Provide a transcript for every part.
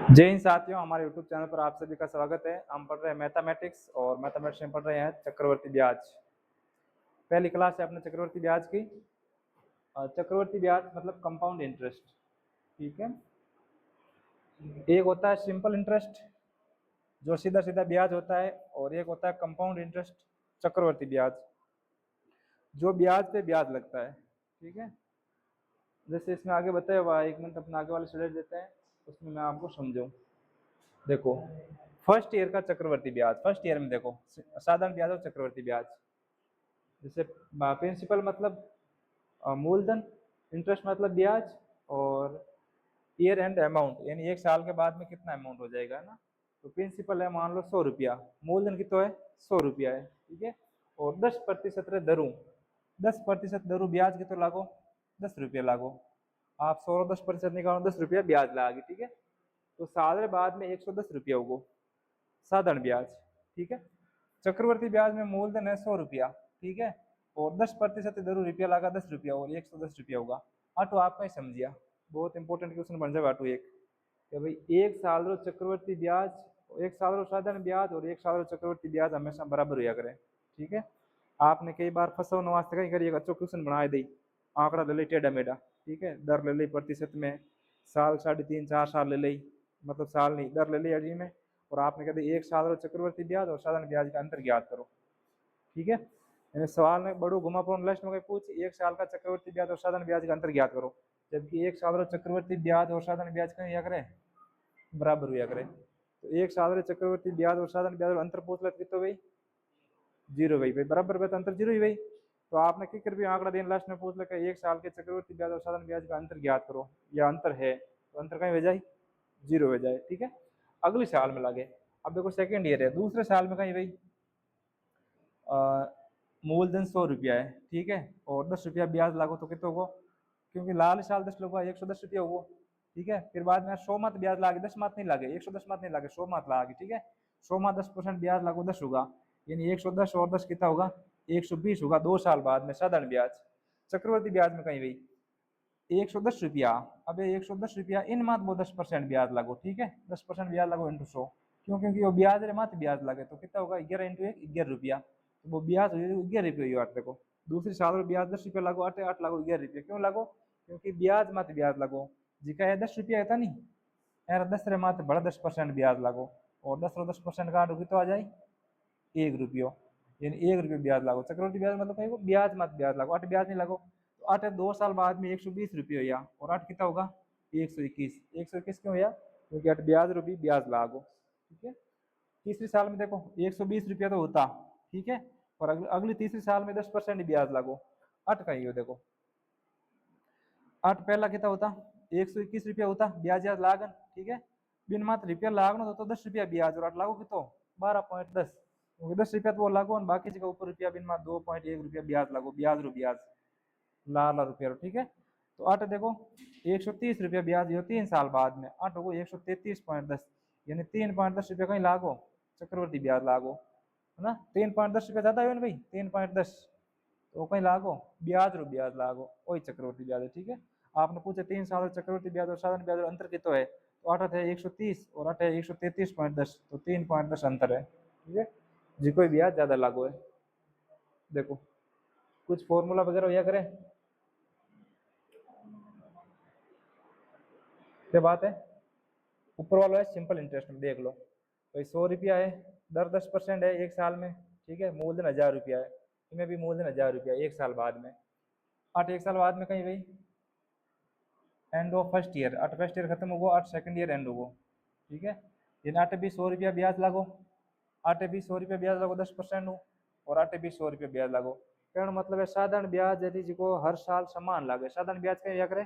जय हिंद साथियों, हमारे यूट्यूब चैनल पर आप सभी का स्वागत है। हम पढ़ रहे हैं मैथमेटिक्स और मैथमेटिक्स में पढ़ रहे हैं चक्रवर्ती ब्याज। पहली क्लास है अपने चक्रवर्ती ब्याज की। चक्रवर्ती ब्याज मतलब कंपाउंड इंटरेस्ट, ठीक है। एक होता है सिंपल इंटरेस्ट जो सीधा सीधा ब्याज होता है, और एक होता है कंपाउंड इंटरेस्ट चक्रवर्ती ब्याज जो ब्याज पे ब्याज लगता है, ठीक है। जैसे इसमें आगे बताया हुआ है, 1 मिनट अपना आगे वाले स्लाइड देते हैं, उसमें मैं आपको समझाऊं। देखो, फर्स्ट ईयर का चक्रवर्ती ब्याज, फर्स्ट ईयर में देखो साधारण ब्याज और चक्रवर्ती ब्याज। जैसे प्रिंसिपल मतलब मूलधन, इंटरेस्ट मतलब ब्याज, और ईयर एंड अमाउंट यानी 1 साल के बाद में कितना अमाउंट हो जाएगा ना। तो प्रिंसिपल है मान लो 100 रुपया, मूलधन कितना है 100 रुपया है, ठीक है। और 10% दरू, 10% दरू ब्याज कितना लागो 10 रुपया लागो। आप 100 10% निकालो 10 रुपया ब्याज लागे, ठीक है। तो साधारण बाद में 110 रुपया होगो साधारण ब्याज, ठीक है। चक्रवर्ती ब्याज में मूलधन है 100 रुपया, ठीक है, और 10% जरूर रुपया लगा 10 रुपया और 110 रुपया होगा। आटो आपका ही समझिया, बहुत इंपॉर्टेंट क्वेश्चन बन जाएगा आटो एक कि भाई 1 साल रो चक्रवर्ती ब्याज, 1 साल रो साधारण ब्याज और 1 साल रो चक्रवर्ती ब्याज हमेशा बराबर हुआ करे, ठीक है। आपने कई बार फंसो वास्ते कहीं करिएगा, अच्छो क्वेश्चन बनाए दी, आंकड़ा ले ली टेढ़ा मेढ़ा, ठीक है, दर ले ली प्रतिशत में, साल 3.5 4 साल ले ली, मतलब साल नहीं दर ले ली अड़ी में, और आपने कह दिया 1 साल रो चक्रवर्ती ब्याज और साधारण ब्याज का अंतर ज्ञात करो, ठीक है। यानी सवाल में बड़ू घुमापूर्ण लास्ट में पूछ 1 साल का चक्रवर्ती ब्याज और साधारण ब्याज का अंतर ज्ञात करो, जबकि 1 साल रो चक्रवर्ती ब्याज और साधारण ब्याज का या करे बराबर हुआ करे। तो 1 साल रे चक्रवर्ती ब्याज और साधारण ब्याज अंतर पूछ ले कितो भाई 0 भाई बराबर भाई, तो अंतर 0 ही भाई। तो आपने क्या कर भी आंकड़ा देन लास्ट में पूछ ले 1 साल के चक्रवर्ती ब्याज और साधारण ब्याज का अंतर ज्ञात करो, या अंतर है, तो अंतर कहीं हो जाए 0 हो जाए, ठीक है। अगले साल में लगे, अब देखो सेकेंड ईयर है, दूसरे साल में कहीं भाई मूलधन 100 रुपया है, ठीक है, और 10 रुपया ब्याज लागो तो कितना होगा, क्योंकि लाल साल 10 लोग 110 रुपया होगा, ठीक है। फिर बाद में 100 मात ब्याज लागे, 10 मात नहीं लागे, 110 मात नहीं लागे, 100 मात लागे, ठीक है। 100 मात 10% ब्याज लागो 10 होगा, यानी 110 और 10 कितना होगा 120 होगा 2 साल बाद में साधारण ब्याज। चक्रवर्ती ब्याज में कहीं भाई 110 रुपया, अब 110 रुपया इन मात वो 10% ब्याज लागो, ठीक है, 10% ब्याज लागो इंटू 100, क्यों क्योंकि वो ब्याज रे मात ब्याज लगे, तो कितना होगा 11 इंटू 1 11 रुपया, तो वो ब्याज 11 रुपये आठ देखो। दूसरी साल में ब्याज 10 रुपया लागो, 8 8 लागो 11 रुपया, क्यों लागो क्योंकि ब्याज मत ब्याज लगो, जिका है 10 रुपया है नहीं यार, 10 रे मात बड़ा 10% ब्याज लगो, और 10% काट होगी तो आ जाए 1 रुपयो, यानी 1 रुपये ब्याज लागो। चक्रवर्ती ब्याज मतलब कहीं ब्याज मत ब्याज लगो, 8 ब्याज नहीं लगो, तो 8 2 साल बाद में 120 रुपये हुआ, और 8 कितना होगा 121, 121 क्यों हुआ क्योंकि 8 ब्याज रुपये ब्याज लागो, ठीक है। तीसरी साल में देखो 120 रुपया तो होता, ठीक है, और अगली तीसरी साल में 10% ब्याज लागो, 8 का ही हो देखो, 8 पहला कितना होता 121 रुपया होता ब्याज याज लागन, ठीक है। बिन मात्र रुपया लागनो तो 10 रुपया ब्याज, और 8 लागो कितो 12.10, क्योंकि 10 रुपया तो वो लागो और बाकी जगह ऊपर रुपया बिन मात्र 2.1 रुपया ब्याज लागो, ब्याज रू ब्याज लाल रुपया, ठीक है। तो 8 देखो 130 रुपया ब्याज हो 3 साल बाद में, 8 होगा 133.10, यानी 3.10 रुपया कहीं लागो चक्रवर्ती ब्याज लागो, है ना। 3.10 रुपया ज्यादा है ना भाई, 3.10, तो कहीं लागो ब्याज रो ब्याज लागो, वही चक्रवर्ती ब्याज है, ठीक है। आपने पूछे 3 साल चक्रवर्ती ब्याज और साधारण ब्याज अंतर कितना है, तो 8 है 130 और 8 है 133.10, तो 3.10 अंतर है, ठीक है, जी कोई ब्याज ज्यादा लागू है। देखो कुछ फॉर्मूला वगैरह या करें क्या बात है, ऊपर वाला है सिंपल इंटरेस्ट में देख लो, तो 100 रुपया है, दर 10% है 1 साल में, ठीक है, मूलधन 1000 रुपया है, इनमें भी मूलधन 1000 रुपया 1 साल बाद में, 8 1 साल बाद में कहीं भाई end of first year, 8 first year खत्म होगा, 8 सेकंड ईयर एंड होगा, ठीक है। इन 8 भी 100 रुपया ब्याज लागो, 8 भी 100 रुपया ब्याज लागो 10% हो, और 8 भी 100 रुपया ब्याज लागो। कहने मतलब है साधारण ब्याज यदि जिको हर साल समान लागे, साधारण ब्याज क्या करे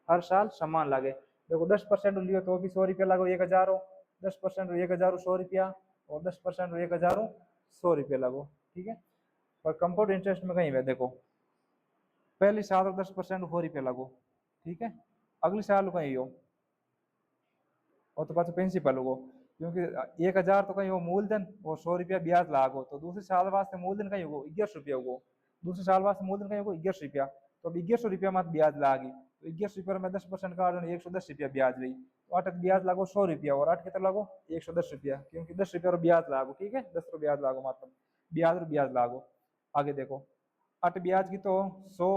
हर साल समान लागे। देखो 10% लियो तो भी 100 रुपया लागो 1000 हो, 10% 1000 100 रुपया, और 10% 1000 100 रुपया लागो, ठीक है। पर कंपाउंड इंटरेस्ट में कहीं है देखो पहली साल 10% 100 रुपया लागो, ठीक है, अगली साल कहीं हो और तो पास प्रिंसिपल हो, क्योंकि 1000 तो कहीं हो मूलधन और 100 रुपया ब्याज लागो, तो दूसरे साल वास्ते मूलधन कहीं होगा 1100 रुपया होगा, दूसरे साल वास्ते मूलधन कहीं होगा 1100 रुपया, तो अब 1100 रुपया मत ब्याज लागी, तो 11 रुपये में 10% काट दो 110 रुपया ब्याज रही, तो आठ ब्याज लागो 100 रुपया और आठ कितना लागो 110 रुपया, क्योंकि 10 रुपया और ब्याज लागो, ठीक है 10 रुपये ब्याज लागो मतलब ब्याज और ब्याज लागो। आगे देखो आठ ब्याज की तो 100,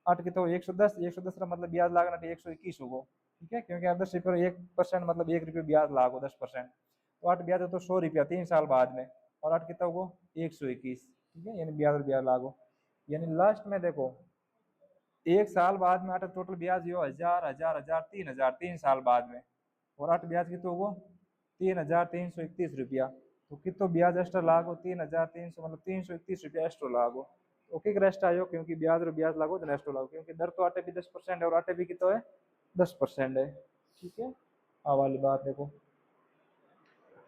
आठ की तो 110, 110 का मतलब ब्याज लागना तो 121 होगो, ठीक है क्योंकि आप 10 रुपये 1% मतलब 1 रुपये ब्याज लागो 10%, तो आठ ब्याज हो तो 100 रुपया 3 साल बाद में, और आठ कितना होगो 121, ठीक है यानी ब्याज और ब्याज लागो। यानी लास्ट में देखो 1 साल बाद में आठ टोटल ब्याज यो 1000, 3000, 3 साल बाद में, और आठ ब्याज कितना होगो 3331 रुपया, तो कितो ब्याज एक्स्ट्रा लागो 3300 मतलब 331 रुपया एक्स्ट्रा लागो। तो किक रेस्ट आयो क्योंकि ब्याज और ब्याज लागो तो एक्स्ट्रा लागो, क्योंकि दर तो आटे भी 10% है और आटे भी कितो है 10% है, ठीक है। आ वाली बात देखो।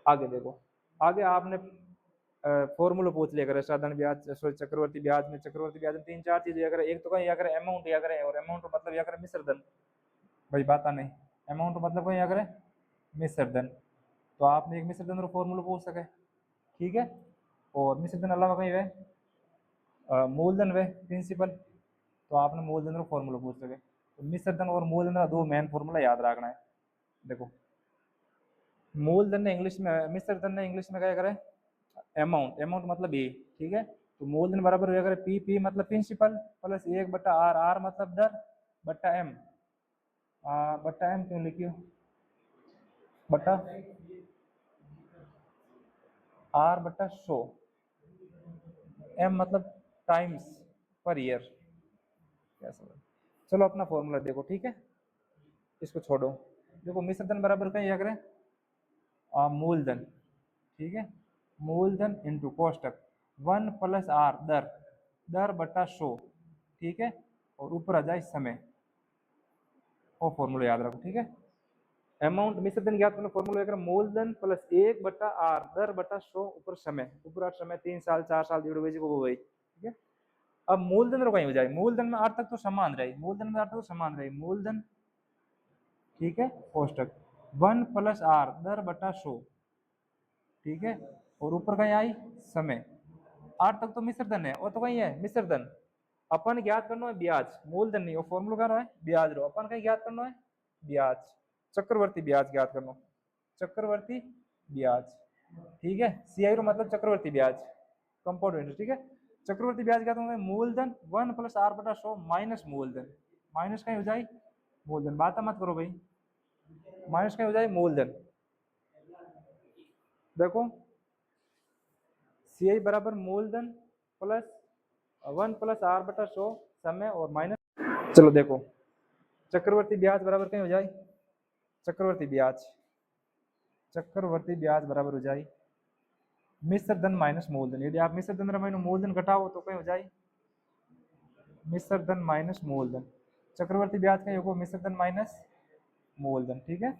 आगे देखो आगे आपने फॉर्मूला पूछ लिया करे साधारण ब्याज सॉरी चक्रवर्ती ब्याज में, चक्रवर्ती ब्याज में तीन चार चीजें अगर एक तो कहीं अगर अमाउंट या करे, और अमाउंट मतलब या करे मिश्र धन, भाई बात नहीं अमाउंट मतलब कोई अगर मिश्र धन, तो आपने एक मिश्र धन का फॉर्मूला पूछ सके, ठीक है। और मिश्र धन अलावा कहीं वे मूलधन वे प्रिंसिपल, तो आपने मूलधन का फॉर्मूला पूछ सके। तो मिश्र धन और मूलधन का दो मेन फॉर्मूला याद रखना है। देखो मूलधन ने इंग्लिश में, मिश्र धन ने इंग्लिश में क्या करे अमाउंट, अमाउंट मतलब ए, ठीक है। तो मूलधन बराबर हो जाएगा पी, पी मतलब प्रिंसिपल प्लस 1/r, आर मतलब दर बट्टा एम, बट्टा एम क्यों लिखियो बट्टा आर बट्टा 100, एम मतलब टाइम्स पर ईयर, कैसा। चलो अपना फॉर्मूला देखो, ठीक है इसको छोड़ो। देखो मिश्र धन बराबर कहीं या करें मूलधन, ठीक है मूलधन इंटू कोष्टक 1 + r दर, दर बटा 100, ठीक है, और ऊपर आ जाए समय, वो फॉर्मूला याद रखो, ठीक है। अमाउंट मिश्र धन ज्ञात करना फॉर्मूला लेकर मूलधन प्लस 1/r दर बटा 100 ऊपर समय, ऊपर 8 समय 3 साल 4 साल डेढ़ बजे को वो वही, ठीक है। अब मूलधन रो कहीं हो जाए, मूलधन में 8 तक तो समान रहे, मूलधन में 8 तक तो समान रहे मूलधन, ठीक है कोष्टक 1 + r दर बटा 100, ठीक है, और ऊपर कहीं आई समय, 8 तक तो मिश्र धन है और तो कहीं है मिश्र धन, अपन ज्ञात करना है ब्याज, मूलधन नहीं, वो फॉर्मूला करना है ब्याज रो, अपन कहीं ज्ञात करना है ब्याज, चक्रवर्ती ब्याज ज्ञात करना, चक्रवर्ती ब्याज, ठीक है सीआई रो मतलब चक्रवर्ती ब्याज कंपाउंड इंटरेस्ट, ठीक है। चक्रवर्ती ब्याज ज्ञात होगा मूलधन 1 + r बटा 100 माइनस मूलधन, माइनस कहीं हो जाए मूलधन, बात मत करो भाई, माइनस कहीं हो जाए मूलधन। देखो सी आई बराबर मूलधन प्लस 1 + r बटा 100 समय और माइनस, चलो देखो चक्रवर्ती ब्याज बराबर कहीं हो जाए चक्रवर्ती ब्याज, चक्रवर्ती ब्याज बराबर हो जाए मिश्र धन माइनस मूलधन, यदि आप मिश्र धन माइनस मूलधन घटाओ तो कहीं हो जाए मिश्र धन माइनस मूलधन, चक्रवर्ती ब्याज कहीं होगा मिश्र धन माइनस मूलधन, ठीक है।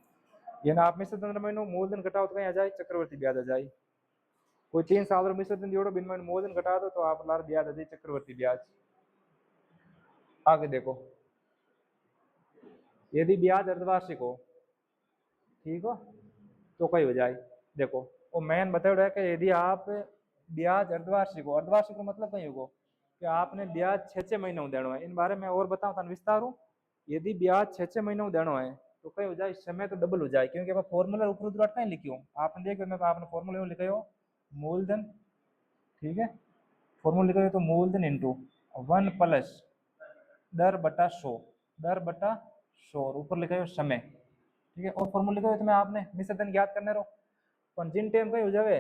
यानी आप मिश्र धन माइनस मूलधन घटाओ तो कहीं आ जाए चक्रवर्ती ब्याज आ जाए, कोई 3 साल और मिश्र धन जोड़ो बिन माइनस मूलधन घटा दो तो आप लार ब्याज आ जाए चक्रवर्ती ब्याज। आगे देखो यदि ब्याज अर्धवार्षिक हो, ठीक हो, तो कहीं हो जाए, देखो वो मैन बताया है कि यदि आप ब्याज अर्धवार्षिक हो, अर्धवार्षिक मतलब कहीं होगा कि आपने ब्याज 6 महीनों देना है, इन बारे में और बताऊं था विस्तार हूँ। यदि ब्याज 6 महीनों देना है तो कहीं हो जाए समय तो डबल हो जाए, क्योंकि आप फॉर्मूला ऊपर उधर कहीं लिखियो आपने देखो मैं आपने फॉर्मूला लिखे हो मूलधन, ठीक है फॉर्मूला लिखे हो तो मूलधन इंटू 1 + दर बटा 100, दर बटा 100 और ऊपर लिखा है समय, ठीक है। और फॉर्मूला लिखा है तुम्हें आपने मिश्र धन ज्ञात करने रहो, पर जिन टाइम कहीं हो जाए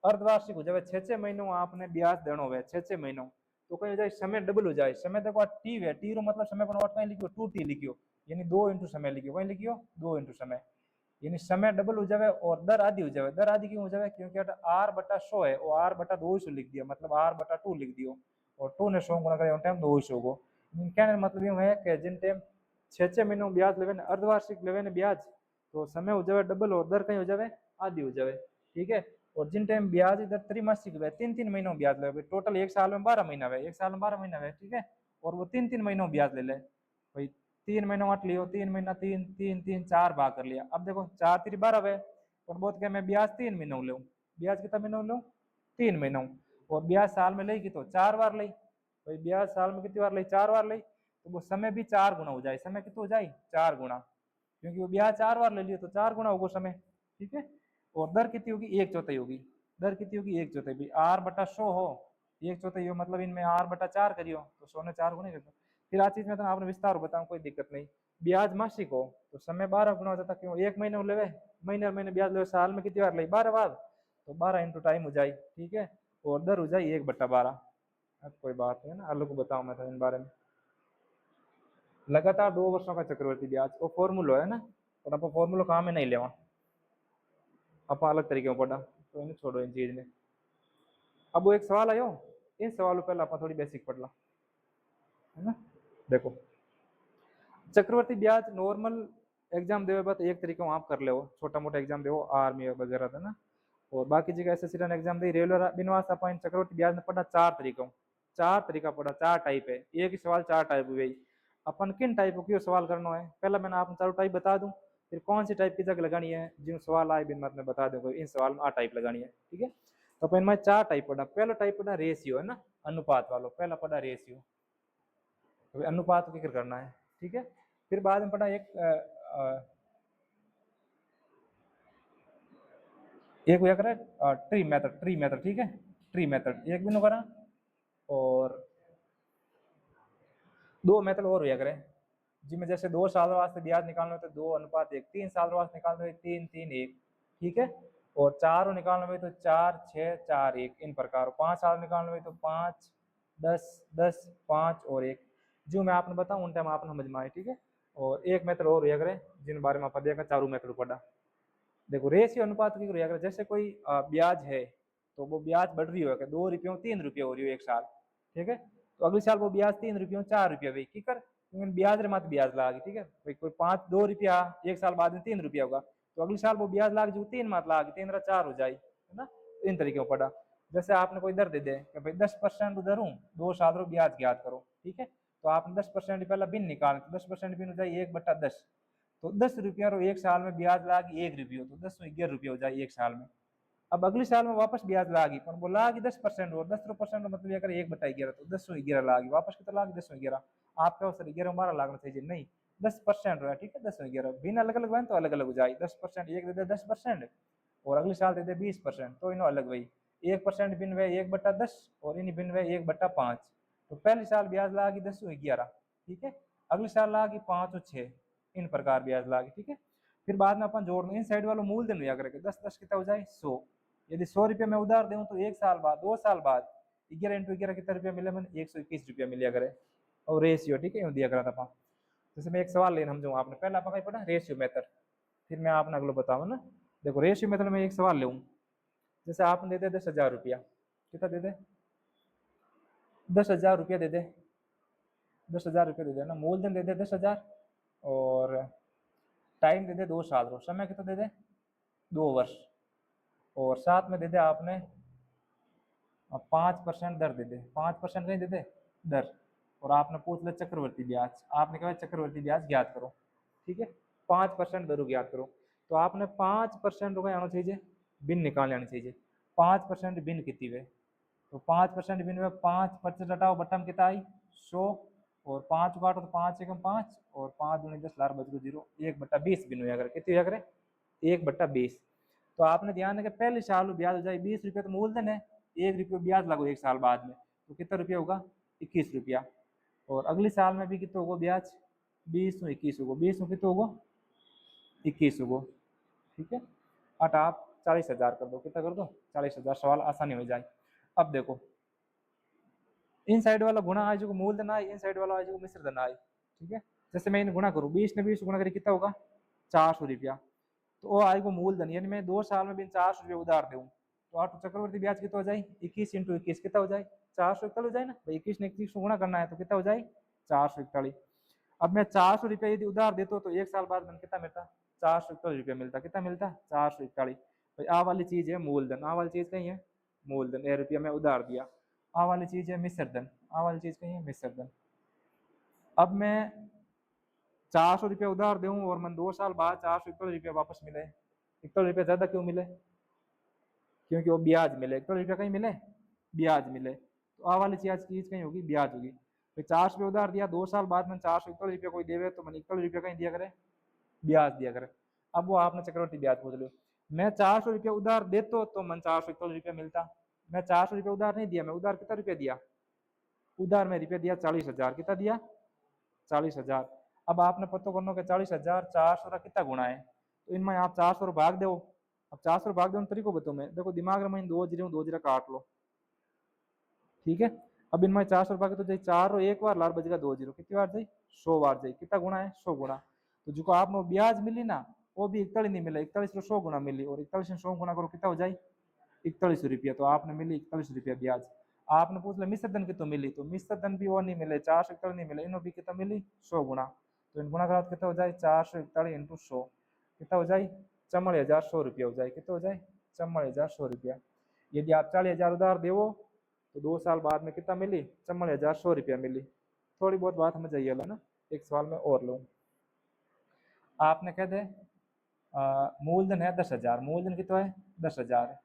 अर्धवार्षिक हो जाए 6 महीनों आपने ब्याज देना हो 6 महीनों, तो कहीं हो जाए समय डबल हो जाए, समय देखो टी है, टी रो मतलब समय पर कहीं लिखियो 2t लिखियो, यानी 2 × समय लिखियो, वहीं लिखियो 2 × समय, यानी समय डबल हो जाए और दर आधी हो जाए, दर आधी क्यों हो जाए क्योंकि r बटा 100 है और r बटा 200 लिख दिया, मतलब r बटा 2 लिख दियो और 2 ने 100 गुना करे टाइम 200 को, कहने मतलब यूं है कि जिन टाइम 6 महीनों ब्याज लेवे अर्धवार्षिक लेवे ब्याज, तो समय हो जाए डबल और दर कहीं हो जाए आधी हो जाए, ठीक है। और जिन टाइम ब्याज इधर त्रैमासिक है 3-3 महीनों ब्याज ले, टोटल एक साल में 12 महीना है, एक साल में 12 महीना है, ठीक है, और वो 3-3 महीनों ब्याज ले भाई, 3 महीनों आठ लियो, 3 महीना 3 3 3 4 भाग कर लिया, अब देखो 4 3 12 है और बहुत क्या मैं ब्याज 3 महीनों लूँ, ब्याज कितना महीनों लूँ 3 महीनों, और ब्याज साल में लेगी तो 4 बार ली, भाई ब्याज साल में कितनी बार ली 4 बार ली, तो वो समय भी 4 गुना हो जाए। समय कितना हो जाए 4 गुना, क्योंकि वो ब्याज 4 बार ले लियो तो 4 गुना होगा समय। ठीक है, और दर कितनी होगी 1/4 होगी। दर कितनी होगी 1/4 भी r बटा 100 हो 1/4 हो, मतलब इनमें r बटा 4 करियो तो 100 ने 4 गुना करता। फिर आ चीज में तो आपने विस्तार बताऊं कोई दिक्कत नहीं। ब्याज मासिक हो तो समय 12 गुना हो जाता, क्यों 1 महीने ले महीने और महीने ब्याज ले, साल में कितनी बार ले 12 बार, तो 12 इंटू टाइम हो जाए। ठीक है, और दर हो जाए 1/12। अब कोई बात नहीं है ना, अलग बताऊं मैं तो इन बारे में। लगातार 2 वर्षों का चक्रवर्ती ब्याज वो फॉर्मूला है ना, और आप फॉर्मूला काम में नहीं लेवा, आप अलग तरीके में पढ़ा तो इन्हें छोड़ो इन चीज ने। अब वो एक सवाल आयो, इन सवालों पहले आप थोड़ी बेसिक पढ़ ला, है ना। देखो चक्रवर्ती ब्याज नॉर्मल एग्जाम देवे बात एक तरीके आप कर ले, छोटा मोटा एग्जाम देवो आर्मी वगैरह था ना, और बाकी जगह एसएससी एग्जाम दी रेलवे बिनवास अपन चक्रवर्ती ब्याज ने पढ़ा 4 तरीकों, 4 तरीका पढ़ा, 4 टाइप है, एक ही सवाल 4 टाइप हुए। अपन किन टाइप को सवाल करना है पहले मैंने आपको चारों टाइप बता दूं, फिर कौन सी टाइप की जगह लगानी है जिन सवाल आए बिन मैं बता दूंगा इन सवाल में आ टाइप लगानी है। ठीक है, तो अपन में 4 टाइप पढ़ा। पहला टाइप पढ़ा रेशियो है ना, अनुपात वालों, पहला पढ़ा रेशियो, तो अनुपात फिक्र करना है। ठीक है, फिर बाद में पढ़ा एक हुआ करे ट्री मेथड, ट्री मेथड। ठीक है, ट्री मेथड एक भी करा, और 2 मेथड और हुआ करे जिनमें जैसे 2 साल वास्ते ब्याज निकालना हो तो 2:1, 3 साल वास्ते निकालना हो 3:3:1। ठीक है, और 4 निकालना हो तो 4:6:4:1 इन प्रकार। 5 साल निकालना हो तो 5:10:10:5 और 1, जो मैं आपने बताऊं उन टाइम आपने समझ में आए। ठीक है, और एक मेथड और हुआ करे जिन बारे में आप देखा चारों मेथड पढ़ा। देखो रेशियो अनुपात की हुआ करे, जैसे कोई ब्याज है तो वो ब्याज बढ़ रही हो 2 रुपये 3 रुपये हो रही हो एक साल। ठीक है, तो अगले साल वो ब्याज 3 रुपये 4 रुपये भाई की कर, ब्याज रे मत ब्याज लाग। ठीक है भाई, कोई 2 रुपया एक साल बाद में 3 रुपया होगा, तो अगले साल वो ब्याज लाग जो 3 मत लाग 3 4 हो जाए, है ना। इन तरीके में पढ़ा। जैसे आपने कोई दर दे दे कि भाई 10% उधर हूँ 2 साल रो ब्याज ज्ञात करो। ठीक है, तो आपने 10% पहला बिन निकाल, 10% बिन हो जाए 1/10, तो 10 रुपया रो एक साल में ब्याज लागी 1 रुपये, तो 10 रुपये हो जाए एक साल में। अब अगले साल में वापस ब्याज लागी पर वो लागी 10% और 10% मतलब अगर 1/11, तो 10/11 लागी वापस कितना लागी 10/11। आपका सर 11 12 लागना चाहिए नहीं 10% रहा। ठीक है, 10/11 बिन अलग अलग बन तो अलग अलग हो जाए। 10% एक दे दे 10% और अगले साल दे दे 20%, तो इन्हों अलग वही 1% बिन वे 1/10 और इन बिन वे 1/5, तो पहले साल ब्याज लागी 10/11। ठीक है, अगले साल लागी 5/6 इन प्रकार ब्याज लागी। ठीक है, फिर बाद में अपन जोड़ना इन साइड वालों मूलधन हुआ करके 10 कितना हो जाए 100। यदि 100 रुपये में उधार दूं तो एक साल बाद 2 साल बाद 11 × 11 कितना रुपया मिले मैंने 121 रुपया मिला करे, और रेशियो। ठीक है, दिया करा था। जैसे मैं एक सवाल लेना समझो आपने पहला आपका पढ़ा रेशियो मेथड, फिर मैं आपने अगलो बताऊँ ना। देखो रेशियो मेथड में एक सवाल ले, जैसे आपने दे दे 10,000 रुपया, कितना दे दे 10,000 रुपया दे दे, 10,000 रुपया दे दे ना, मूलधन दे दे 10,000 और टाइम दे दे 2 साल रो, समय कितना दे दे 2 वर्ष, और साथ में दे दे आपने 5% दर दे दे, 5% कहीं दे दे दर, और आपने पूछ लिया चक्रवर्ती ब्याज, आपने कहा चक्रवर्ती ब्याज ज्ञात करो। ठीक है, 5% दर ज्ञात करो, तो आपने 5% रुपये आना चाहिए बिन निकालने आनी चाहिए। 5% बिन कितनी वे, तो 5% बिन में 5 घटाओ बटम कितना आई 100, और 5 काटो तो 5 एकम 5 और 5 दूनी 10 लार बच गो 0, 1/20 बिन हुआ करे, कितनी हुआ करे 1/20। तो आपने ध्यान रखा पहले साल ब्याज हो जाए 20 रुपये, तो मूलधन है 1 रुपये ब्याज लगो एक साल बाद में, तो कितना रुपया होगा 21 रुपया, और अगले साल में भी कितना होगा ब्याज 20 में 21 होगा, 20 में कितना होगा 21 होगा। ठीक है, अट आप 40,000 कर दो, कितना कर दो 40,000, सवाल आसानी हो जाए। अब देखो इन साइड वाला गुणा आज को मूलधन आए, इन साइड वाला आज को मिश्र धन आए। ठीक है, जैसे मैं इन गुणा करूँ 20 ने 20 गुणा करी कितना होगा 400 रुपया, तो वो आएगा मूलधन, यानी मैं 2 साल में बिन 400 रुपये उधार दूँ, तो आप चक्रवर्ती ब्याज कितना हो जाए 21 × 21 कितना हो जाए 441 हो जाए ना, 21 ने 21 गुणा करना है तो कितना हो जाए 441। अब मैं 400 रुपया यदि उधार देता हूँ तो एक साल बाद मैंने कितना मिलता 441 रुपया मिलता, कितना मिलता 441। भाई आ वाली चीज है मूलधन, आ वाली चीज कहीं है मूलधन, 1 रुपया मैं उधार दिया, आ वाली चीज है मिश्रधन, आ वाली चीज कहीं है मिश्रधन। अब मैं 400 रुपया उधार दूं और मैं 2 साल बाद 441 रुपया वापस मिले, 41 रुपया ज्यादा क्यों मिले, क्योंकि वो ब्याज मिले, 41 रुपया कहीं मिले ब्याज मिले, तो आ वाली चीज कहीं होगी ब्याज होगी। भाई 400 रुपये उधार दिया, 2 साल बाद में 441 रुपये कोई देवे तो मैंने 41 रुपये कहीं दिया करे, ब्याज दिया करे। अब वो आपने चक्रवर्ती ब्याज पूछ लो। मैं 400 रुपये उधार देता तो मन 441 रुपये मिलता। मैं 400 रुपये उधार नहीं दिया, मैं उधार कितना रुपया दिया, उधार में रुपया दिया 40,000। कितना दिया, 40,000। अब आपने पता करना कि 40,000 400 का कितना गुणा है, तो इनमें आप 400 भाग दो। अब 400 भाग दो तरीको बताओ मैं, देखो दिमाग में दो जीरो काट लो, ठीक है। अब इनमें 400 भागे तो जाए 4 और एक बार लार बजेगा 2 जीरो, कितनी बार जाए 100 बार जाए, कितना गुणा है 100 गुणा। तो जो आपने ब्याज मिली ना वो भी 41 नहीं मिला, 41 को 100 गुणा मिली, और 41 से 100 गुणा करो कितना हो जाए 41 रुपया। तो आपने मिली 41 रुपया ब्याज। आपने पूछ लिया मिश्र धन कितना मिली, तो मिश्र धन भी वो नहीं मिले, 441 नहीं मिले, इन्हों भी कितना मिली 100 गुणा। तो इन गुणा करा कितना हो जाए 441 इंटू 100, कितना हो जाए 44,100 रुपया हो जाए, कितना हो जाए 44,100 रुपया। यदि आप 40,000 उधार देवो तो 2 साल बाद में कितना मिली 44,100 रुपया मिली। थोड़ी बहुत बात हमें चाहिए ना। एक सवाल में और लूँ, आपने कह दे मूलधन है 10,000, मूलधन कितना है 10,000,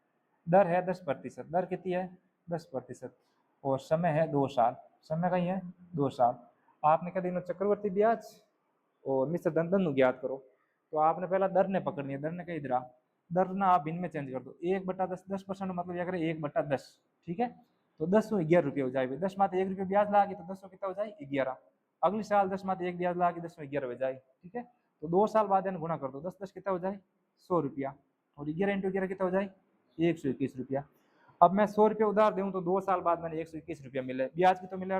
दर है 10%, दर कितनी है 10%, और समय है 2 साल, समय कहीं है 2 साल। आपने कह दिया चक्रवर्ती ब्याज और मिश्र धन दोनों ज्ञात करो। तो आपने पहला दर ने पकड़नी है, दर ने कही इधर दर ना आप भिन्न में चेंज कर दो, 1/10, 10% मतलब क्या करें 1/10, ठीक है। तो 10 11 रुपये हो जाए, 10 मात्र 1 रुपये ब्याज लागी तो 10 कितना हो जाए 11। अगले साल 10 मात्र 1 ब्याज लागी 10 11 हो जाए, ठीक है। तो 2 साल बाद गुणा कर दो, 10 10 कितना हो जाए 100 रुपया, और 11 इंटू 11 कितना हो जाए 121 रुपया। अब मैं 100 रुपये उधार दूँ तो 2 साल बाद मैंने 121 रुपया मिले, ब्याज कितना मिला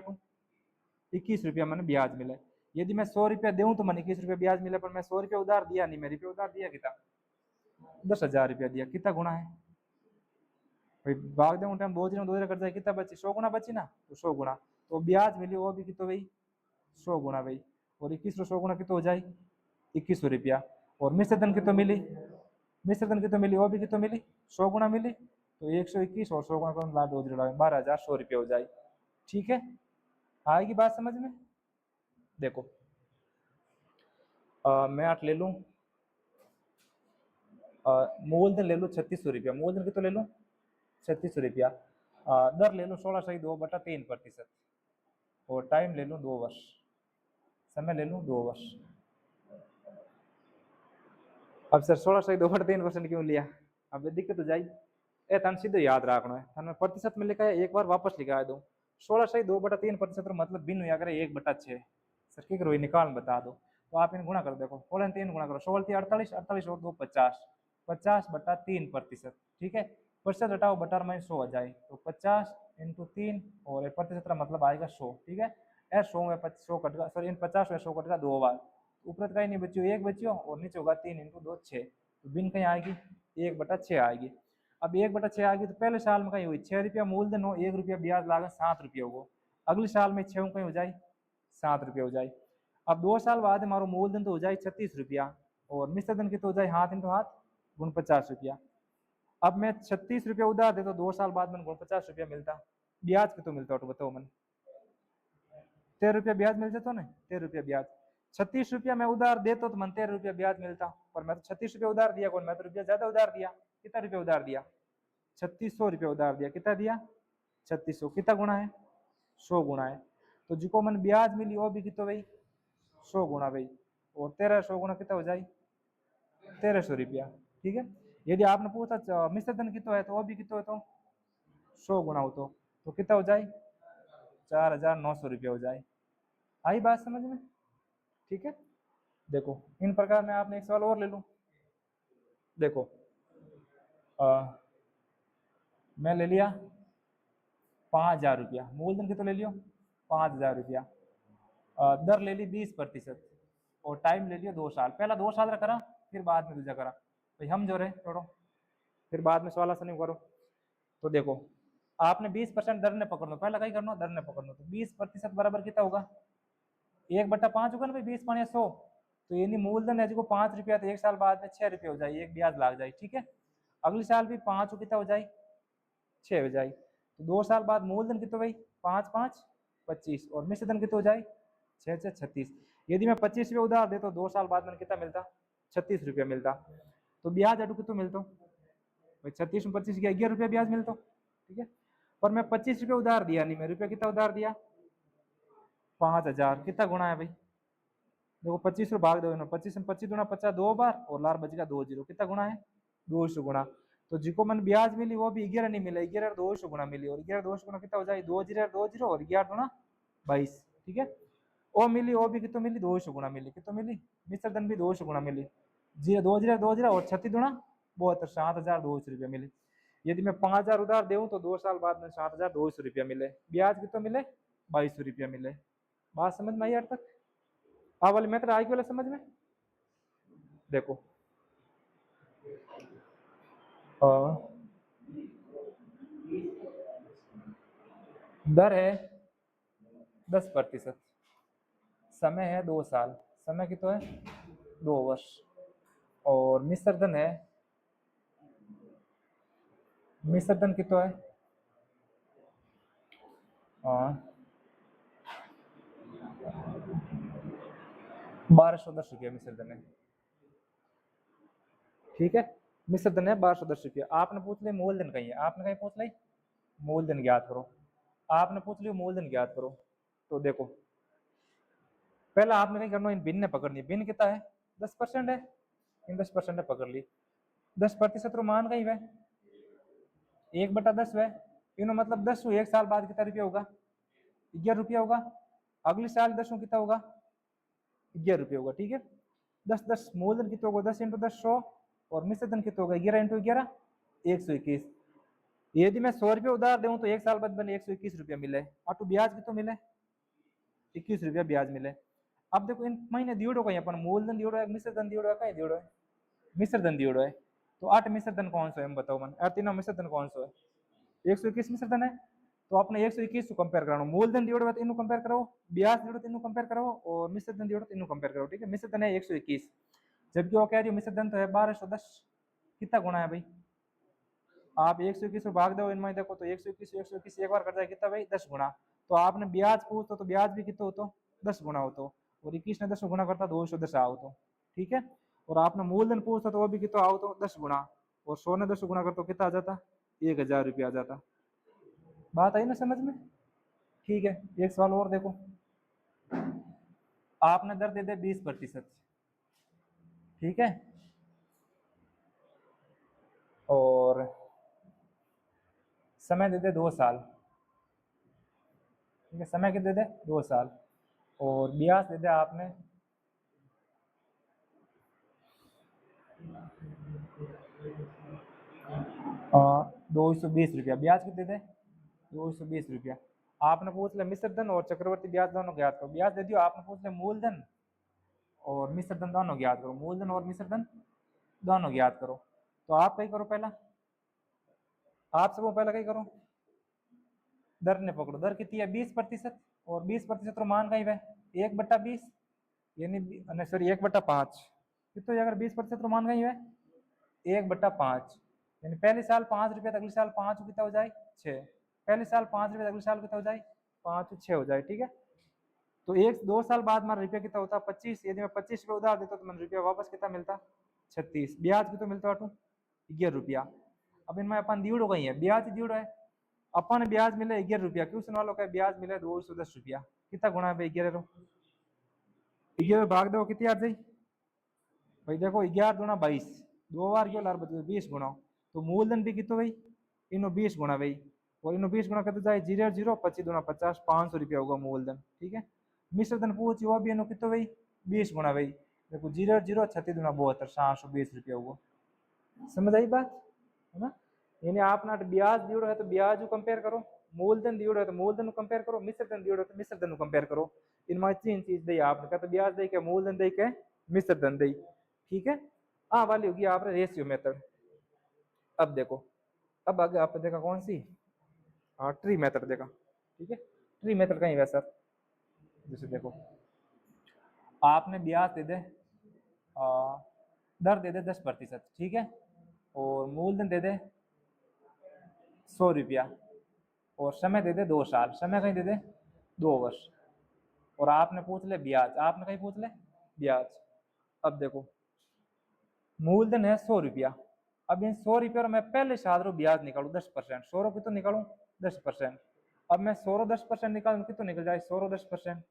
21 रुपया मैंने ब्याज मिले। यदि मैं 100 रुपया दूँ तो मैंने 21 रुपया ब्याज मिले, पर मैं 100 रुपया उधार दिया नहीं, मैं रुपया उधार दिया कितना 10,000 रुपया दिया, कितना गुणा है भाई, भाग दे टाइम 2 जीरो 2 जीरो कट जाए, कितना बची 100 गुना बची ना, तो 100 गुना। तो ब्याज मिली वो भी कितना भाई 100 गुना भाई, और 21 100 गुना कितना हो जाए 2100 रुपया। और मिश्र धन कितना मिली, मिश्र धन कितना मिली वो भी कितना मिली 100 गुना मिली, तो 121 और 100 गुना करो लाख 2 जीरो 12,100 रुपया हो जाए, ठीक है। आएगी बात समझ में। देखो मैं आठ ले लूँ, मूलधन ले लूँ 3600 रुपया, मूलधन कितना ले लूँ 3600 रुपया, दर ले लूँ 16/2/3%, और टाइम ले लूँ 2 वर्ष, समय ले लूँ 2 वर्ष। अब सर 16/2/3% क्यों लिया, अब दिक्कत हो जाएगी। ए तन सीधे याद रखना है, तन प्रतिशत में लिखा है एक बार वापस लिखा दो, 16/2/3% मतलब भिन्न हुआ करे 1/6। सर की करो निकाल बता दो, तो आप इन गुणा कर देखो, 16 गुणा करो, 16 48, 48 और 2 50, 50/3%, ठीक है। प्रतिशत हटाओ बटा में 100 आ जाए, तो 50 इंटू 3 और प्रतिशत मतलब आएगा 100, ठीक है। 100 में 100 कटेगा, सॉरी इन 50 में 100 कटेगा 2 बार, ऊपर कहीं नहीं बच्चों 1 बच्चों, और नीचे होगा 3 इंटू 2 6, तो बिन कहीं आएगी 1/6 आएगी। अब 1/6 आएगी तो पहले साल में कहीं हुई 6 रुपया मूलधन हो, 1 रुपया ब्याज लागे 7 रुपया हो, अगले साल में 6 कहीं हो जाए 7 रुपया हो जाए। अब 2 साल बाद हमारा मूलधन तो हो जाए 36 रुपया, और मिश्र धन कितना हो जाए हाथ इंटू हाथ 49 रुपया। अब मैं 36 रुपया उधार दे तो 2 साल बाद मैंने 49 रुपया मिलता, ब्याज कितना मिलता तो बताओ मन, 13 रुपया ब्याज मिल जाता ना, 13 रुपया ब्याज। 36 रुपया मैं उधार देता तो मन 13 रुपया ब्याज मिलता, पर मैं तो 36 रुपया उधार दिया, कौन मैं तो रुपया ज्यादा उधार दिया, कितना रुपया उधार दिया 3600 रुपया उधार दिया, कितना दिया 3600, कितना गुणा है 100 गुणा है। तो जिको मन ब्याज मिली वो भी कितना भाई 100 गुणा भाई, और 1300 गुणा कितना हो जाए 1300 रुपया, ठीक है। यदि आपने पूछा मिश्र धन कितना है तो वो भी कितना है तो 100 गुणा हो, तो कितना हो जाए 4,900 रुपया हो जाए। आई बात समझ में, ठीक है। देखो इन प्रकार में आपने एक सवाल और ले लूं, देखो मैं ले लिया 5,000 रुपया, मूलधन कितना ले लियो 5,000 रुपया, दर ले ली 20%, और टाइम ले लिया 2 साल, पहला 2 साल करा फिर बाद में दूसरा करा, भाई हम जो रहे छोड़ो फिर बाद में सवाल नहीं करो। तो देखो आपने 20% दर ने पकड़ना, पहला कहीं करना दर ने पकड़ना, तो 20% बराबर कितना होगा 1/5 होगा ना भाई, 20 5 100, तो यानी मूलधन है जो 5 रुपया, तो 1 साल बाद में 6 रुपया हो जाए, एक ब्याज लाग जाए, ठीक है। अगले साल भी 5 कितना हो जाए 6 हो जाए, तो 2 साल बाद मूलधन कितना भाई 5 5 25, और मिश्र धन कितना हो जाए 6 6 36। यदि मैं 25 रुपया उधार दे तो 2 साल बाद में कितना मिलता 36 रुपया मिलता, तो ब्याज अटू कितना मिलता भाई 36 में 25 11 रुपया ब्याज मिलता, ठीक है। पर मैं 25 रुपया उधार दिया नहीं, मैं रुपया कितना उधार दिया 5000 कितना गुणा है भाई? देखो 25 भाग दो इन्होंने, 25 में 25 गुणा 50 2 बार और लार बच गया 2 जीरो, कितना गुणा है? 200 गुणा। तो जिको मन ब्याज मिली वो भी 11 नहीं मिला, 11 200 गुणा मिली, और 11 200 गुणा कितना हो जाए? 2 जीरो 2 जीरो और 11 गुणा 22, ठीक है। ओ मिली, ओ भी कितना मिली? 200 गुणा मिली, कितना मिली? मिश्र धन भी 200 गुणा मिली, जी 2 जीरो और 36 गुणा 72, 7200 रुपया मिले। यदि मैं 5000 उधार देऊं तो 2 साल बाद में 7200 रुपया मिले, ब्याज कितना मिले? 2200 रुपया मिले। बात समझ में आई यार तक? आ वाली मेथड आई वाला समझ में? देखो दर है 10%, समय है 2 साल, समय कितना है? 2 वर्ष, और मिश्र धन है, मिश्र धन कितना है? 1210 रुपया मिश्र धन है, ठीक है। मिश्र धन है 1210 रुपया। आपने पूछ लिया मूलधन कहीं है, आपने कहीं पूछ ली मूलधन ज्ञात करो, आपने पूछ लिया मूलधन ज्ञात करो। तो देखो पहला आपने कहीं करना, इन भिन्न पकड़नी, भिन्न कितना है? 10% है, इन 10% है पकड़ ली। 10% रो मान कहीं वह 1/10 वह, इनो मतलब 10 एक साल बाद कितना रुपया होगा? 11 रुपया होगा। अगले साल 10 कितना होगा? 11 रुपया होगा, ठीक है। 10 10 मूलधन कितना होगा? 10 × 10 100, और मिश्र धन कितना होगा? 11 × 11 121। यदि मैं 100 रुपया उधार दूं तो एक साल बाद मैंने 121 रुपया मिले, और तो ब्याज कितना मिले? 21 रुपया ब्याज मिले। अब देखो इन महीने दियोड़ो कहीं अपन मूलधन दियोड़ो है, मिश्र धन दियोड़ो है, कहीं दियोड़ो है? मिश्र धन दियोड़ो है। तो 8 मिश्र धन कौन सा है बताओ मन? तीनों मिश्र धन कौन सा है? 121 मिश्र धन है, तो आपने 121 को कंपेयर कराना, मूलधन दियोड़ो है तो इनको कंपेयर करो, ब्याज दियोड़ो तो इनको कंपेयर करो, और मिश्र धन दियोड़ो तो इनको कंपेयर करो, ठीक है। मिश्र धन है 121, जबकि वो कह रही है मिश्र धन तो है 1210, कितना गुणा है भाई? आप 121 को भाग दो इनमें, देखो तो 121 एक बार कर जाए कितना भाई? 10 गुणा। तो आपने ब्याज पूछो तो ब्याज भी कितना हो तो 10 गुणा हो तो, और 21 ने 10 गुणा करता 210 आओ तो, ठीक है। और आपने मूलधन पूछता तो वो भी कितना आओ तो 10 गुणा, और 100 ने 10 गुणा करता कितना आ जाता? 1000 रुपया आ जाता। बात आई ना समझ में? ठीक है। एक सवाल और देखो, आपने दर दे दे 20%, ठीक है, और समय दे दे 2 साल, ठीक है, समय कितने दे दे? 2 साल, और ब्याज दे दे आपने 220 रुपया, ब्याज कितने दे? 220 रुपया। आपने पूछ लिया मिश्र धन और चक्रवर्ती ब्याज दोनों ज्ञात करो, ब्याज दे दियो। आपने पूछ लिया मूलधन और मिश्र धन दोनों ज्ञात करो, मूलधन और मिश्र धन दोनों ज्ञात करो। तो आप कहीं करो पहला, आप सबको पहला कहीं करो, दर ने पकड़ो, दर कितनी है? 20%, और 20% तो मान कहीं है 1/20, यानी सॉरी 1/5, कितना अगर 20% तो मान कहीं है 1/5, यानी पहले साल 5 रुपया, अगले साल 5 कितना हो जाए? 6। पहले साल 5 रुपया, अगले साल कितना हो जाए? 5 6 हो जाए, ठीक है। तो 1-2 साल बाद हमारा रुपया कितना होता? 25। यदि मैं 25 रुपये उधार देता तो मैंने रुपया वापस कितना मिलता? 36। ब्याज कितना मिलता? 11 रुपया। अब इनमें अपन दियोड़ हो गई है, ब्याज दियोड़ है, अपन ब्याज मिले 11 रुपया, क्वेश्चन वालों का ब्याज मिले 210 रुपया, कितना गुणा है भाई? 11 11 भाग दो कितनी आ जाए भाई? देखो 11 दूना 22, 2 बार क्यों लार बचे 20 गुणा, तो मूलधन भी कितना भाई? इनो 20 गुणा भाई, और इनो 20 गुणा करते जाए 0 0, 25 दूना 50, 500 रुपया होगा मूलधन, ठीक है। मिश्र धन पूछ वो भी इनो कितना भाई? 20 गुणा भाई, देखो 0 0, 36 दूना 72, 720 रुपया होगा। समझ आई बात है ना? यानी आपने ब्याज दियोड़ो है तो ब्याज को कंपेयर करो, मूलधन दियोड़ो है तो मूलधन को कंपेयर करो, मिश्र धन दियोड़ो है तो मिश्र धन को कंपेयर करो। इनमें तीन चीज दी आपने, कहते ब्याज दे के, मूलधन दे के, मिश्र धन दे, ठीक है। हाँ वाली होगी आपने रेशियो मेथड। अब देखो, अब आगे आपने देखा कौन सी? हाँ ट्री मेथड देखा, ठीक है। ट्री मेथड कहीं वैसा, जैसे देखो आपने ब्याज दे दे दर दे दे 10%, ठीक है, और मूलधन दे दे 100 रुपया, और समय दे दे 2 साल, समय कहीं दे दे 2 वर्ष, और आपने पूछ ले ब्याज, आपने कहीं पूछ ले ब्याज। अब देखो मूलधन है 100 रुपया, अब इन 100 रुपये मैं पहले साल रो ब्याज निकालू 10%, 100 की तो निकालू 10%। अब मैं 100 10% निकालू कितो निकल जाए 100 10%,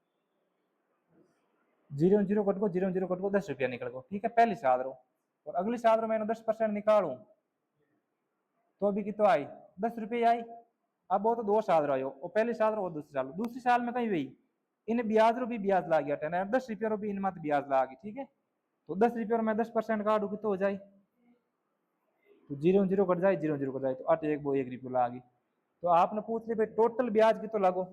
जीरो जीरो कट को 10 रुपया निकल गो, ठीक है, पहली साल रो। और अगली साल रो मैंने 10% निकालू तो अभी कितो आई 10 रुपये आई। अब वो तो 2 साल रहो और पहली साल रो दूसरी साल में कहीं हुई इन ब्याज रो भी ब्याज ला गया टेन 10 रुपया रो भी इन मत ब्याज ला गई, ठीक है। तो 10 रुपये और मैं 10% काटू कितो हो जाए तो जीरो जीरो कट जाए, जीरो जीरो कट जाए तो 8 एक वो 1 रुपया ला गई। तो आपने पूछ लिया भाई टोटल ब्याज कितो लागो,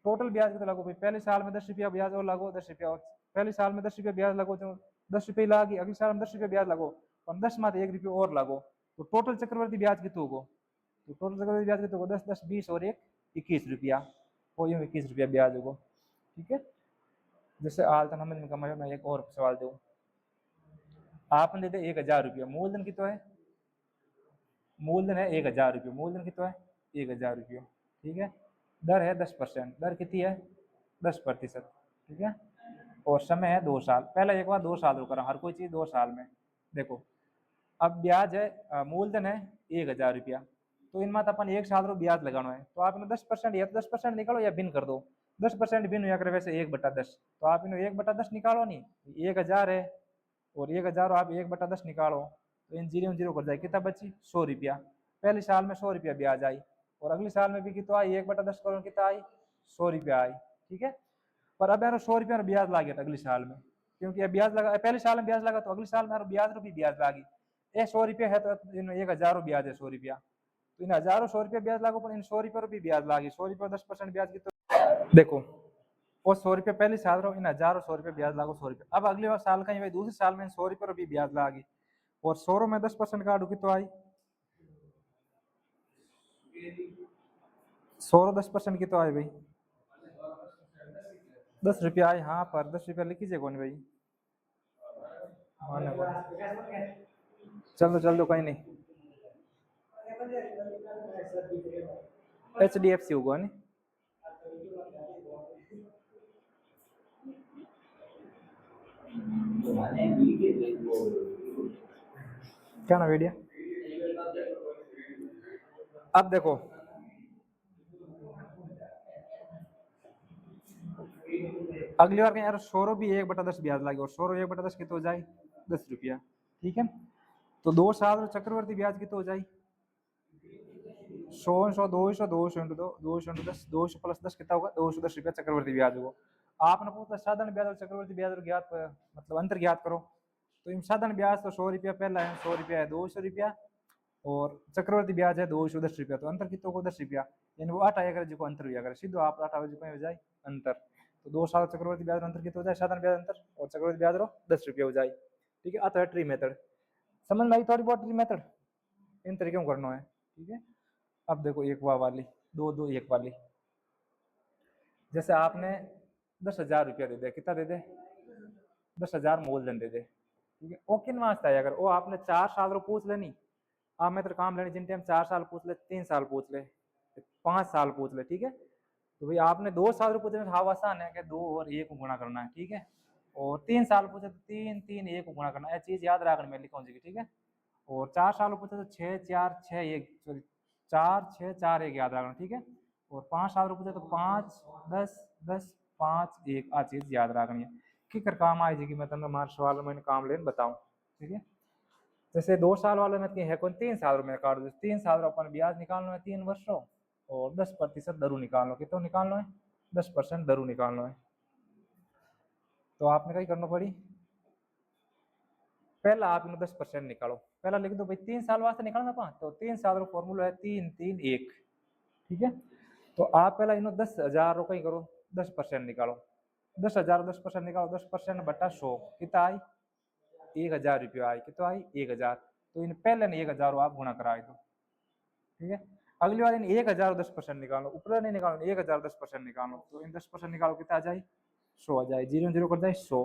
टोटल ब्याज कितना लागो भाई पहले साल में 10 रुपया ब्याज और लागो 10 रुपया और पहले साल में 10 रुपया ब्याज लागो तो 10 रुपये लागी, अगले साल में 10 रुपया ब्याज लागो और 10 में 1 रुपया और लागो तो टोटल चक्रवर्ती ब्याज कितना होगा, तो टोटल चक्रवर्ती ब्याज कितना होगा 10 10 20 और 1 21 रुपया, वो यूँ 21 रुपया ब्याज होगा, ठीक है। जैसे आल तक समझ में कम मैं एक और सवाल दूँ, आपने दे 1000 रुपया, मूलधन कितना है, मूलधन है 1000 रुपया, मूलधन कितना है 1000 रुपया, ठीक है। दर है 10%, दर कितनी है 10%, ठीक है। और समय है 2 साल, पहला एक बार 2 साल रुका हर कोई चीज 2 साल में। देखो अब ब्याज है मूलधन है 1000 रुपया, तो इनमें अपन 1 साल रो ब्याज लगाना है तो आप 10% या तो 10% निकालो या भिन्न कर दो, 10% भिन्न हुआ करे वैसे 1/10, तो आप इन्हें 1/10 निकालो नहीं, 1000 है और 1000 आप 1/10 निकालो तो इन जीरो जीरो कर जाए कितना बची 100 रुपया, पहले साल में 100 रुपया ब्याज आई और अगली साल में भी कितना आई 1/10 करो कितना आई 100 रुपया आई, ठीक है। पर अब यार 100 रुपया ब्याज ला गया अगले साल में, क्योंकि अब ब्याज लगा पहले साल में ब्याज लगा तो अगले साल में ब्याज रो भी ब्याज लागी, ये 100 रुपया है तो इन 1000 ब्याज है 100 रुपया, तो इन 100 रुपया ब्याज लागो पर इन 100 रुपया भी ब्याज लागी, 100 रुपया 10% ब्याज की तो देखो वो 100 रुपया पहले साल रो इन 1000 100 रुपया ब्याज लागो 100 रुपया, अब अगले साल का ही दूसरे साल में 100 रुपया भी ब्याज लागी और 100 में 10% काटू की तो आई 100 10% की तो आई भाई 10 रुपया आई, हाँ पर 10 रुपया लिख लीजिए कौन भाई, चल दो कहीं नहीं, HDFC होगा नहीं, क्या ना वीडियो। अब देखो अगली बार यार 100 भी 1/10 ब्याज लागे और 100 1/10 कितना हो जाए 10 रुपया, ठीक है। तो 2 साल चक्रवर्ती ब्याज कितना हो जाए 100 100 200 200 इंटू 200 इंटू 10 200 प्लस 10 कितना होगा 210 रुपया चक्रवर्ती ब्याज होगा। आपने पूछा साधारण ब्याज और चक्रवर्ती ब्याज ज्ञात मतलब अंतर ज्ञात करो, तो इन साधारण ब्याज तो 100 रुपया पहला है 100 रुपया है 200 रुपया और चक्रवर्ती ब्याज है 210 रुपया, तो अंतर कितना होगा 10 रुपया, यानी वो 8 आया करे जो अंतर हुआ करे सीधो आप 8 आवे जो हो जाए अंतर, तो 2 साल चक्रवर्ती ब्याज अंतर कितना हो जाए साधारण ब्याज अंतर और चक्रवर्ती ब्याज रो 10 रुपया हो जाए, ठीक है। आता है ट्री मेथड, समझ में आई थोड़ी बहुत ट्री मेथड, इन तरीके में करना है, ठीक है। अब देखो एक वाली 2 2 1 वाली, जैसे आपने 10,000 रुपया दे दे, कितना दे दे 10,000 मूलधन दे दे, ठीक है। वो किन वास्ते है अगर वो आपने 4 साल रो पूछ लेनी, आप मैं तो काम लेने जिन टाइम 4 साल पूछ ले 3 साल पूछ ले 5 साल पूछ ले, ठीक है। तो भाई आपने 2 साल रो पूछे हाँ आसान है कि 2 और 1 को गुणा करना है, ठीक है। और 3 साल पूछे तो 3 3 1 को गुणा करना है, चीज याद रखनी मैं लिखा ठीक है। और 4 साल पूछे तो 6 4 6 1 सॉरी 4 6 4 1 याद रखना, ठीक है। और 5 साल पूछे तो 5 10 10 5 1 आ चीज याद रखनी है कि कर काम आई जी मैं तुम्हें मार्च सवाल में काम लेने बताऊं, ठीक है। जैसे 2 साल वाले में है कौन 3 साल में काट दो 3 साल अपन ब्याज निकालना है 3 वर्षों और 10% दरू निकालना कितना निकालना है 10% दरू निकालना है। तो आपने क्या करना पड़ी पहला आप इन्हें 10% निकालो, पहला लिख दो भाई 3 साल वास्ते निकालना पा तो 3 साल का फॉर्मूला है 3 3 1, ठीक है। तो आप पहला इन्हें 10,000 कहीं करो 10% निकालो, 10,000 10% निकालो 10% बटा 100 कितना आई 1,000 रुपया आई, कितना आई 1,000, तो इन पहले ने 1,000 आप गुणा कराए दो, ठीक है। अगली बार इन 1,000 10% निकालो, ऊपर नहीं निकालो 1,000 10% निकालो, तो इन 10% निकालो कितना आ जाए 100 आ जाए, 0 0 कर जाए 100,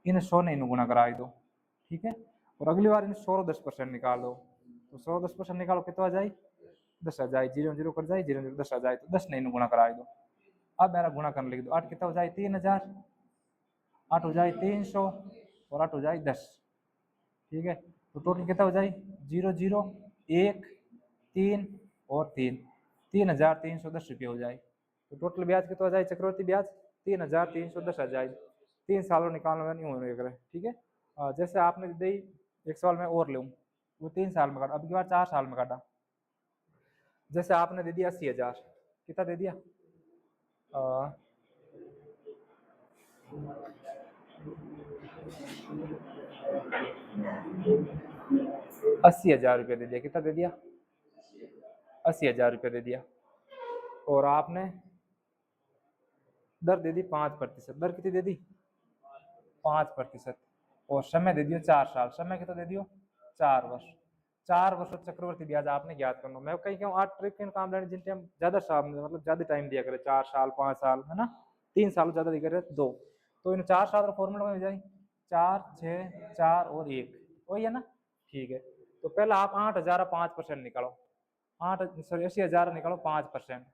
इन 100 ने इन्हें गुणा कराए दो, ठीक है। और अगली बार इन 100 10% निकालो, तो 100 10% निकालो कितना आ जाए 10 आ जाए, 0 0 कर जाए 0 0 10 आ जाए, तो 10 ने इन्हें गुणा कराए दो। अब मेरा गुणा करने लिख दो 8 कितना हो जाए 3,000, 8 हो जाए 300 और 8 हो जाए 10, ठीक है। तो टोटल कितना हो जाए 0 0 1 3 और 3 3,310 रुपये हो जाए, तो टोटल ब्याज कितना हो जाए चक्रवर्ती ब्याज 3,310 आ जाए। 3 साल निकालना नहीं हो रहा है, ठीक है। जैसे आपने दी एक सवाल मैं और लूँ, वो 3 साल में काटा, अब की बार 4 साल में काटा। जैसे आपने दे दिया 80,000, कितना दे दिया 80,000 रुपये दे दिया, कितना दे दिया 80,000 रुपये दे दिया। और आपने दर दे दी 5%, दर कितनी दे दी 5%, और समय दे दियो 4 साल, समय कितना दे दियो 4 वर्ष। 4 वर्ष चक्रवर्ती ब्याज आपने ज्ञात करना। मैं कहीं कहूँ 8 ट्रिक के काम लेने जिन टाइम ज्यादा साल मतलब ज्यादा टाइम दिया करे, 4 साल 5 साल है ना, 3 साल ज्यादा दिया करे 2, तो इन 4 साल का फॉर्मूला हो जाए 4 6 4 और 1, वही है ना, ठीक है। तो पहले आप 8,000 5% निकालो, 80,000 निकालो 5%,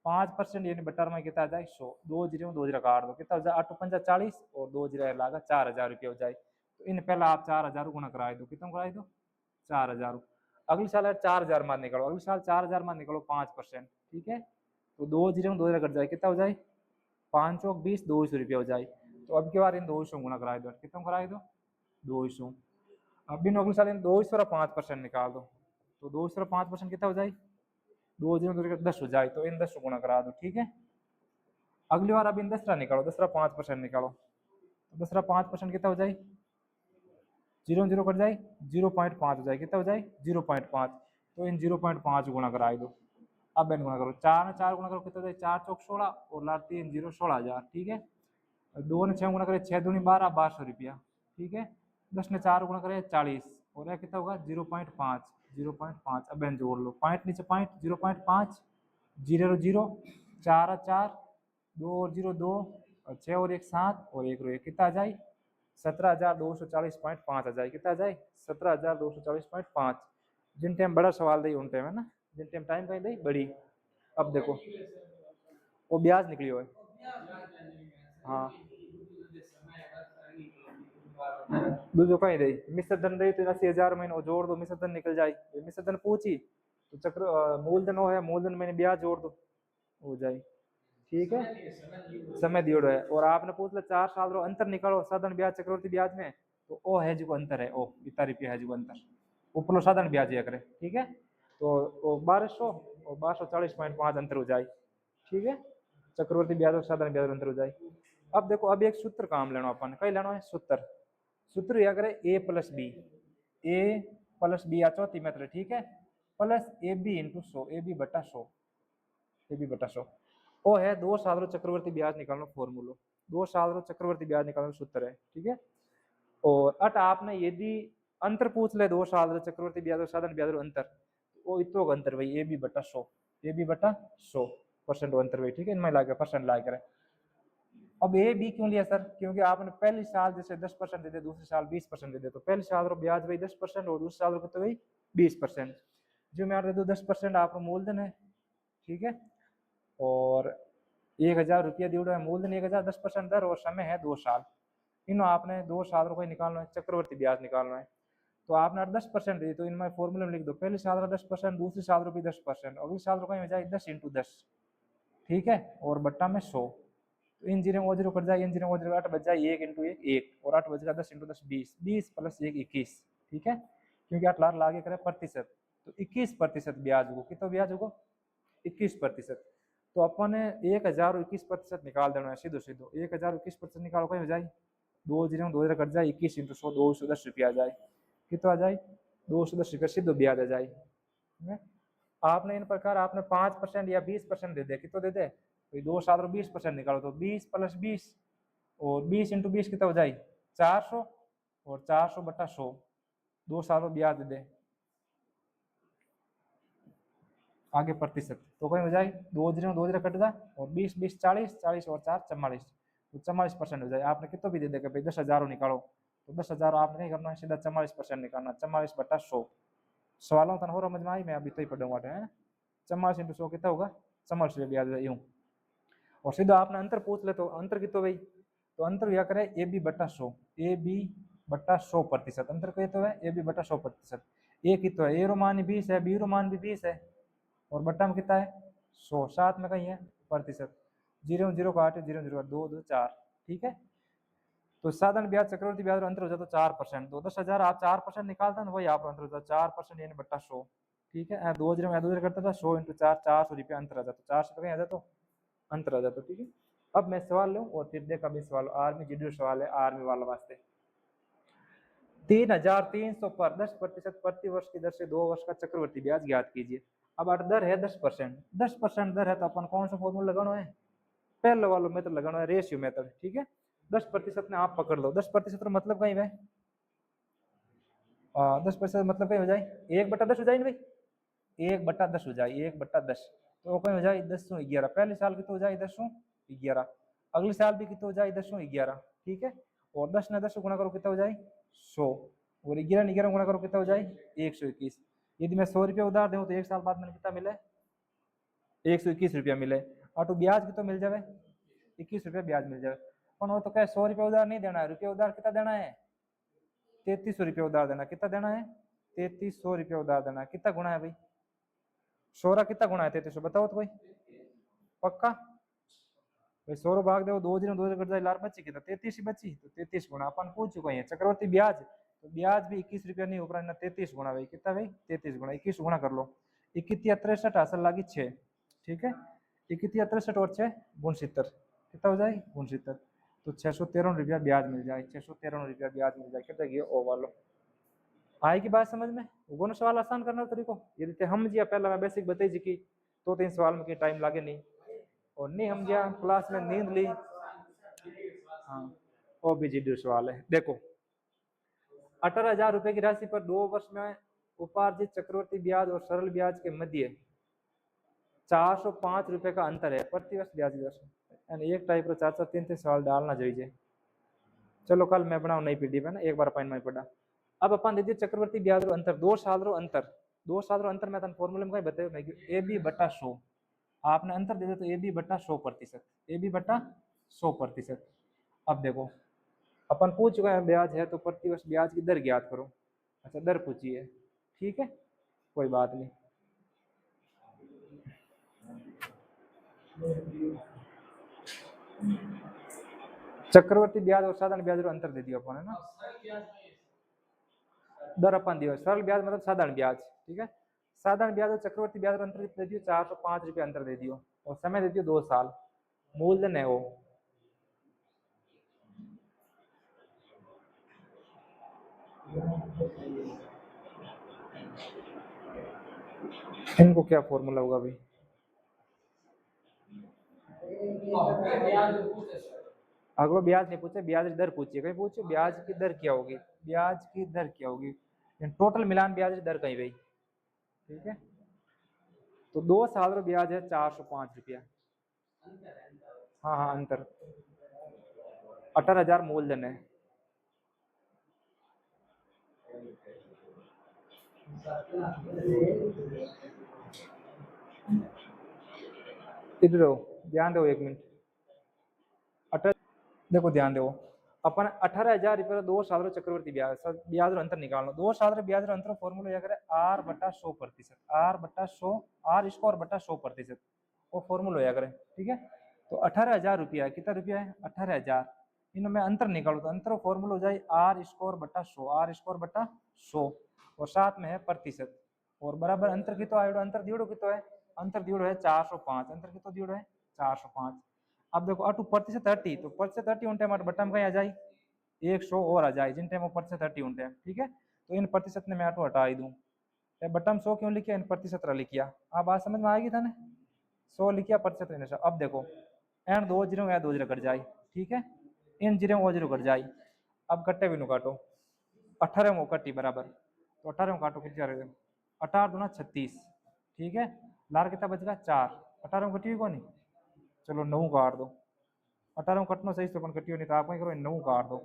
5% यानी बटर में कितना आ जाए 100, 2 जीरो 2 जीरो काट दो, कितना हो जाए 8 पंजा 40 और 2 जीरो लागा 4,000 रुपये हो जाए। तो इन पहले आप 4,000 गुना कराए दो, कितना कराए दो 4,000। अगली साल 4,000 मान निकालो, अगली साल 4,000 मान निकालो 5%, ठीक है। तो 2 जीरो 2 जीरो कट जाए, कितना हो जाए 5 चौक 20, 200 रुपये हो जाए। तो अब की बार इन 200 गुना कराए दो, कितना कराए दो 200। अब इन अगली साल इन 200 और 5% निकाल दो, तो 200 और 5% कितना हो जाए 2 जीरो 10 हो जाए, तो इन 10 गुना करा दो, ठीक है। अगली बार अब इन 10 निकालो, 10 5% निकालो, तो 10 5% कितना हो जाए 0 0 कट जाए 0.5 हो जाए, कितना हो जाए 0.5। तो इन 0.5 गुना कराए दो। अब इन गुना करो, 4 ने 4 गुना करो, कितना हो जाए 4 चौक 16 और लार 3 0 16,000, ठीक है। 2 ने 6 गुना करे 6 दूनी 12 1200 रुपया, ठीक है। 10 ने 4 गुना करे 40 और यह कितना होगा 0.5 0.5। अब इन जोड़ लो, पॉइंट नीचे पॉइंट 0.5 0 0 4 4 2 और 0 2 और 6 और 1 7 और 1 1, कितना आ जाए 17,240.5 आ जाए, कितना आ जाए 17,240.5। जिन टाइम बड़ा सवाल दी उन टाइम है ना, जिन टाइम टाइम कहीं दी बड़ी। अब देखो वो ब्याज निकली हो, हाँ दूसरो कहीं दे मिश्र धन रही तो 80,000 महीने जोड़ दो, मिश्र धन निकल जाए। मिश्र धन पूछी तो चक्र मूलधन हो है, मूलधन मैंने ब्याज जोड़ दो हो जाए, ठीक है। समय दियो है और आपने पूछ लिया 4 साल रो अंतर निकालो साधारण ब्याज चक्रवर्ती ब्याज में, तो ओ है जो अंतर है, ओ इतना रुपया है जो अंतर ऊपर साधारण ब्याज या करे, ठीक है। तो 1200 और 1240.5 अंतर हो जाए, ठीक है। चक्रवर्ती ब्याज और साधारण ब्याज अंतर हो जाए। अब देखो अब एक सूत्र काम लेना अपन, कई लेना है सूत्र, सूत्र या करे ए प्लस बी आ चौथी मेथड, ठीक है, plus A B into 100, A B बटा 100, ए बी बटा 100। वो है 2 साल चक्रवर्ती ब्याज निकालना फॉर्मूलो, 2 साल चक्रवर्ती ब्याज निकालना सूत्र है, ठीक है। और अट आपने यदि अंतर पूछ ले 2 साल चक्रवर्ती ब्याज और साधारण ब्याज अंतर, वो इतो अंतर भाई ए बी बटा 100, ए बी बटा 100% अंतर भाई, ठीक है। इनमें लाके परसेंट ला करे। अब ए बी क्यों लिया सर, क्योंकि आपने पहली साल जैसे 10% दे दे, दूसरी साल 20% दे दे, तो पहली साल रो ब्याज भाई 10% और दूसरी साल रो कितना भाई 20%। जो मैं दे दो 10% आपका मूलधन है, ठीक है। और 1,000 रुपया दिया है मूलधन 1,000, 10% दर और समय है 2 साल। इन आपने 2 साल रुपये निकालना है, चक्रवर्ती ब्याज निकालना है। तो आपने 10% दी, तो इनमें फॉर्मूले में लिख दो पहले साल 10%, दूसरी साल रुपये 10%, अगली साल रुपये हो जाए 10 × 10, ठीक है, और बट्टा में 100। तो इन जीरो वो जीरो कट जाए, इन जीरो वो जीरो 8 बच जाए 1 × 1 1 और 8 बचेगा 10 × 10 20, 20 प्लस 1 21, ठीक है। क्योंकि 8 लाख लागे करे प्रतिशत, तो 21% ब्याज होगा, कितना ब्याज होगा 21%। तो अपन ने 1,000 21% निकाल देना है, सीधो सीधो 1,000 21% निकालो कहीं हो जाए 2 जीरो 2 जीरो कट जाए 21 × 100 210 रुपया आ जाए, कितना आ जाए 210 रुपया सीधो ब्याज आ जाए। आपने इन प्रकार आपने 5% या 20% दे दे, कितना दे दे तो 2 साल 20% निकालो, तो 20 + 20 और 20 × 20 कितना हो जाए 400 और 400 बटा 100, 2 साल ब्याज दे दे आगे प्रतिशत, तो कहीं हो जाए 2 जीरो 2 जीरो कट जाए और 20 20 40 40 और 4 44, तो 44% हो जाए। आपने कितना भी दे देगा भाई 10,000 निकालो, तो 10,000 आपने नहीं करना है, सीधा 44% निकालना, 44 बटा 100। सवालों तन हो समझ में आई, मैं अभी तो ही पढ़ूंगा है ना। 44 × 100 कितना होगा 44 रुपये ब्याज यूं। और सीधा आपने अंतर पूछ ले, तो अंतर कितना भाई, तो अंतर क्या करे ए बी बटा 100, ए बी बटा 100%, अंतर कितना है ए बी बटा 100%। ए कितना है, ए रो मान 20 है, बी रो मान भी 20 है, और बट्टा में कितना है 100, साथ में कहीं है प्रतिशत, 0 0 काटे 0 0 2 2 4, ठीक है। तो साधारण ब्याज चक्रवर्ती ब्याज अंतर हो जाता है 4%। तो 10,000 आप 4% निकालता ना, वही आप अंतर हो जाता 4% यानी बट्टा 100। ठीक है, 2 करता था 100 × 4 400 रुपया अंतर आ जाता, 400 रुपये आ जाता अंतर आ जाता। ठीक है, अब मैं सवाल लूँ और फिर देखा भी सवाल आर्मी जीडी सवाल है, आर्मी वाला वास्ते 3,300 पर 10% प्रति वर्ष की दर से 2 वर्ष का चक्रवर्ती ब्याज ज्ञात कीजिए। अब दर है 10%, 10% दर है तो अपन कौन सा फॉर्मूला लगाना है, पहले वालों मेथड लगाना है, रेशियो मेथड। ठीक है, 10% ने आप पकड़ लो, 10% मतलब कहीं भाई 10% मतलब कहीं हो जाए 1/10 हो जाए ना भाई, 1/10 हो जाए, 1/10 तो कहीं हो जाए 10/11। पहले साल की तो हो जाए 10/11, अगले साल भी कितना हो जाए 10/11। ठीक है, और 10 ने 10 गुणा करो कितना हो जाए 100, और 11 ने 11 गुणा करो कितना हो जाए 121। यदि मैं 100 रुपया उधार दूँ तो 1 साल बाद मैंने कितना मिले 121 रुपया मिले, और तो ब्याज कितना मिल जाए 21 रुपया ब्याज मिल जाए। वो तो क्या 100 रुपया उधार नहीं देना है, रुपया उधार कितना देना है 3300 रुपया उधार देना, कितना देना है 3300 रुपया उधार देना। कितना गुणा है भाई 100 कितना गुणा है 3300 बताओ तो भाई, पक्का भाई 100 भाग दो 2 0 2 कट जाए, लार बची कितना 33 ही बची, तो 33 गुणा अपन पूछ चुका है। चक्रवर्ती ब्याज तो ब्याज भी 21 रुपया नहीं ऊपर ना 33 गुणा भाई, कितना भाई 33 गुणा 21 गुणा कर लो, 21 63 असल लागी 6। ठीक है, 21 63 और 6 69, कितना हो जाए 69, तो 613 रुपया ब्याज मिल जाए, 613 रुपया ब्याज मिल जाए। कितना गया ओ वालो आएगी बात समझ में, वो सवाल आसान करना तरीको यदि हम जिया पहला मैं बेसिक बताई जी की तो 3 सवाल में टाइम लागे नहीं, और नहीं हम जिया क्लास में नींद ली। हाँ वो भी जी सवाल है, देखो 18,000 रुपए की राशि पर 2 वर्ष में उपार्जित चक्रवर्ती ब्याज और सरल ब्याज के मध्य 405 रुपए का अंतर है प्रति वर्ष ब्याज दर, यानी एक टाइप का 4-3 सवाल डालना चाहिए। चलो कल मैं बनाऊ नई पीडीएफ है ना, एक बार अपन में पढ़ा। अब अपन दीजिए चक्रवर्ती ब्याज रो अंतर 2 साल रो अंतर, 2 साल रो अंतर मैं तन फॉर्मूले में कहीं बतायो मैं ए बी बटा 100, आपने अंतर दे दिया तो ए बी बटा 100%, ए बी बटा 100%। अब देखो अपन पूछ चुका है ब्याज है तो प्रति वर्ष ब्याज की दर ज्ञात करो। अच्छा दर पूछी है, ठीक है कोई बात नहीं। चक्रवर्ती ब्याज और साधारण ब्याज रो अंतर दे दियो अपन है ना, दर अपन दियो सरल ब्याज मतलब साधारण ब्याज। ठीक है, साधारण ब्याज और चक्रवर्ती ब्याज रो अंतर दे दियो 405 रुपये अंतर दे दियो, और समय दे दियो 2 साल, मूलधन है वो इनको क्या फॉर्मूला होगा भाई, अगलो ब्याज नहीं पूछे, ब्याज दर पूछिए, कहीं पूछो ब्याज की दर क्या होगी, ब्याज की दर क्या होगी, टोटल मिलान ब्याज दर कहीं भाई। ठीक है, तो 2 साल रो ब्याज है 405 रुपया, हाँ हाँ अंतर 18,000 मूलधन है। इधर ध्यान दो 1 मिनट, देखो ध्यान दो अपन 18,000 रुपये 2 साल चक्रवर्ती ब्याज ब्याज अंतर निकालना, 2 साल ब्याज अंतर फॉर्मूला क्या आर बटा 100%, आर बटा 100 आर स्क्वायर बटा 100% वो फॉर्मूला होया करे। ठीक है, तो 18,000 रुपया कितना रुपया है 18,000, इनमें मैं अंतर निकालू तो अंतर फॉर्मूला हो जाए आर स्क्वायर बटा 100, आर स्क्वायर बटा 100 और साथ में है प्रतिशत, और बराबर अंतर कितो आयो, अंतर दियोड़ो कितो है, अंतर दियोड़ो है 405, अंतर कितो दियोड़ो है 405। अब देखो अटू प्रतिशत 30, तो प्रतिशत 30 उन टाइम बट्टा में कहीं आ जाए 100 और आ जाए जिन टाइम वो प्रतिशत 30 उन टाइम। ठीक है, तो इन प्रतिशत ने मैं अटू हटा ही दूं, बट्टा में 100 क्यों लिखिया, इन प्रतिशत लिखिया, आप बात समझ में आएगी था ना, 100 लिखिया प्रतिशत रहने से। अब देखो एंड 2 जीरो या 2 जीरो कट जाए, ठीक है इन जीरो वो जीरो कट जाए, अब कट्टे भी नु काटो 18 में कट्टी बराबर, तो 18 में काटो कितना रहेगा 18 दूना 36। ठीक है, लार कितना बचेगा 4, 18 में कटी को नहीं, चलो 9 काट दो, 18 में कटना सही तो अपन कटियो नहीं, तो आप करो 9 काट दो,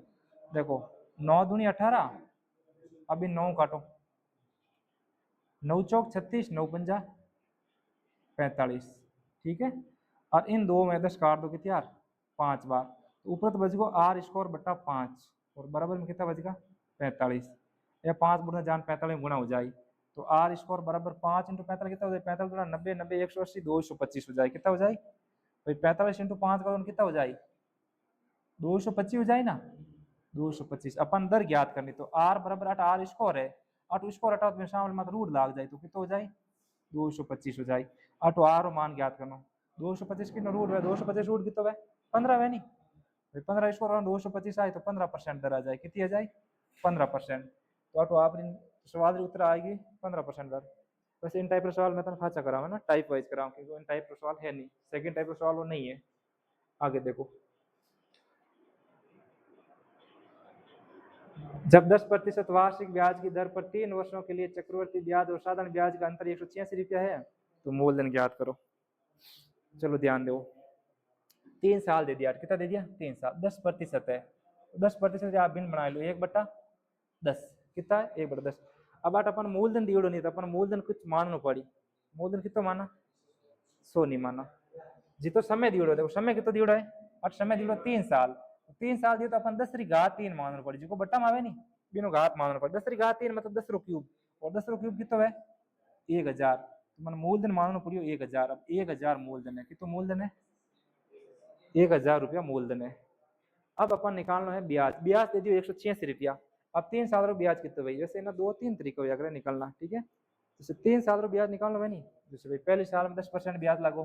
देखो 9 दूनी 18, अभी 9 काटो, 9 चौक 36, 9 पंजा 45। ठीक है, और इन दो में 10 काट दो कितने यार 5 बार, तो ऊपर तो बच गो आर स्क्वायर बटा 5 और बराबर में कितना बचेगा 45, या 5 गुना जान 45 गुना हो जाए, तो आर स्क्वायर बराबर 5 × 45 कितना हो जाए 45 गुना 90 90 180 225 हो जाए, कितना हो जाए भाई 45 × 5 करो कितना हो जाए 225 हो जाए ना, 225 अपन दर ज्ञात करनी तो आर बराबर 8 आर स्कोर है 8 स्कोर हटाओ तो शामिल मत रूट लाग जाए तो कितना हो जाए 225 हो जाए 8 आर मान ज्ञात करना 225 कितना रूट है 225 रूट कितना है 15 है नहीं 15 स्कोर 225 आए तो 15% दर आ जाए कितनी आ जाए 15%। तो ऑटो आप सवाल उत्तर आएगी 15% दर। वैसे इन टाइप का सवाल मैं तो खाचा कराऊंगा ना टाइप वाइज कराऊं क्योंकि इन टाइप का सवाल है नहीं सेकंड टाइप का सवाल वो नहीं है। आगे देखो जब 10% वार्षिक ब्याज की दर पर 3 वर्षों के लिए चक्रवर्ती ब्याज और साधारण ब्याज का अंतर 186 रुपया है तो मूलधन ज्ञात करो। चलो ध्यान दो 3 साल दे दिया कितना दे दिया 3 साल 10% है 10% आप भिन्न बना लो 1/10 कितना है 1/10। अब आठ अपन मूलधन दियोड़ो नहीं था अपन मूलधन कुछ मानना पड़ी मूलधन कितना माना 100 नहीं माना जी तो समय दियोड़ो देखो समय कितना दियोड़ो है और समय दियोड़ो 3 साल 3 साल दियो तो अपन 10 री घात 3 मानना पड़ी जिको बट्टा मावे नहीं बिनो घात मानना पड़ी 10 री घात 3 मतलब 10 रो क्यूब और 10 रो क्यूब कितना है 1000 तो मन मूलधन मानना पड़ियो 1000। अब 1000 मूलधन है कितना मूलधन है 1000 रुपया मूलधन है। अब अपन निकालना है ब्याज ब्याज दे दियो 186 रुपया। अब 3 साल रो ब्याज कितना भाई वैसे ना 2-3 तरीके हो जाकर निकलना ठीक है जैसे 3 साल रो ब्याज निकाल लो भाई नहीं जैसे भाई पहले साल में 10% ब्याज लागो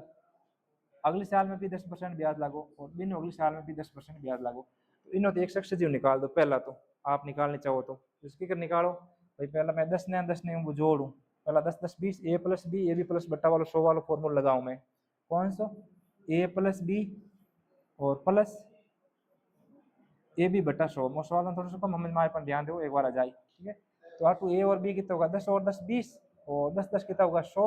अगले साल में भी 10% ब्याज लागो और बिन अगले साल में भी 10% ब्याज लागो तो इन्हों तो एक शख्स जीव निकाल दो पहला तो आप निकालने चाहो तो इसकी कर निकालो भाई पहला मैं 10 ने वो जोड़ू पहला 10 10 20 A plus B A B plus बट्टा वाला 100 वाला फॉर्मूला लगाऊं मैं कौन सा ए प्लस बी और प्लस ए बी बट्टा 100 मोस्ट वाला थोड़ा सा कम हमें मारे पर ध्यान दो एक बार आ जाए ठीक है। तो आप ए और बी कितना होगा 10 और 10 20 और 10 10 कितना होगा 100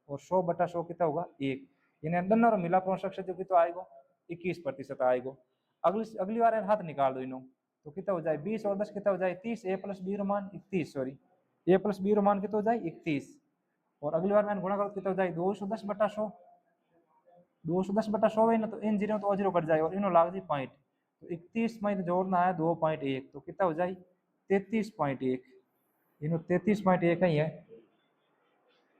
और 100 बटा 100 कितना होगा 1 यानी दोनों मिला प्रोसेक्शन जो कितना आएगा 21% आएगा। अगली अगली बार हाथ निकाल दो इन्हों तो कितना हो जाए 20 और 10 कितना हो जाए 30 ए प्लस बी रोमान 31 सॉरी ए प्लस बी रोमान कितना हो जाए 31 और अगली बार मैंने गुणा करो कितना हो जाए 210 बटा 100 210 बटा 100 है ना तो इन जीरो तो जीरो कट जाए और इन्हों लाग जाए पॉइंट तो 31 में जोड़ना है 2.1 तो कितना हो जाए 33.1 इन्हों 33.1 ही है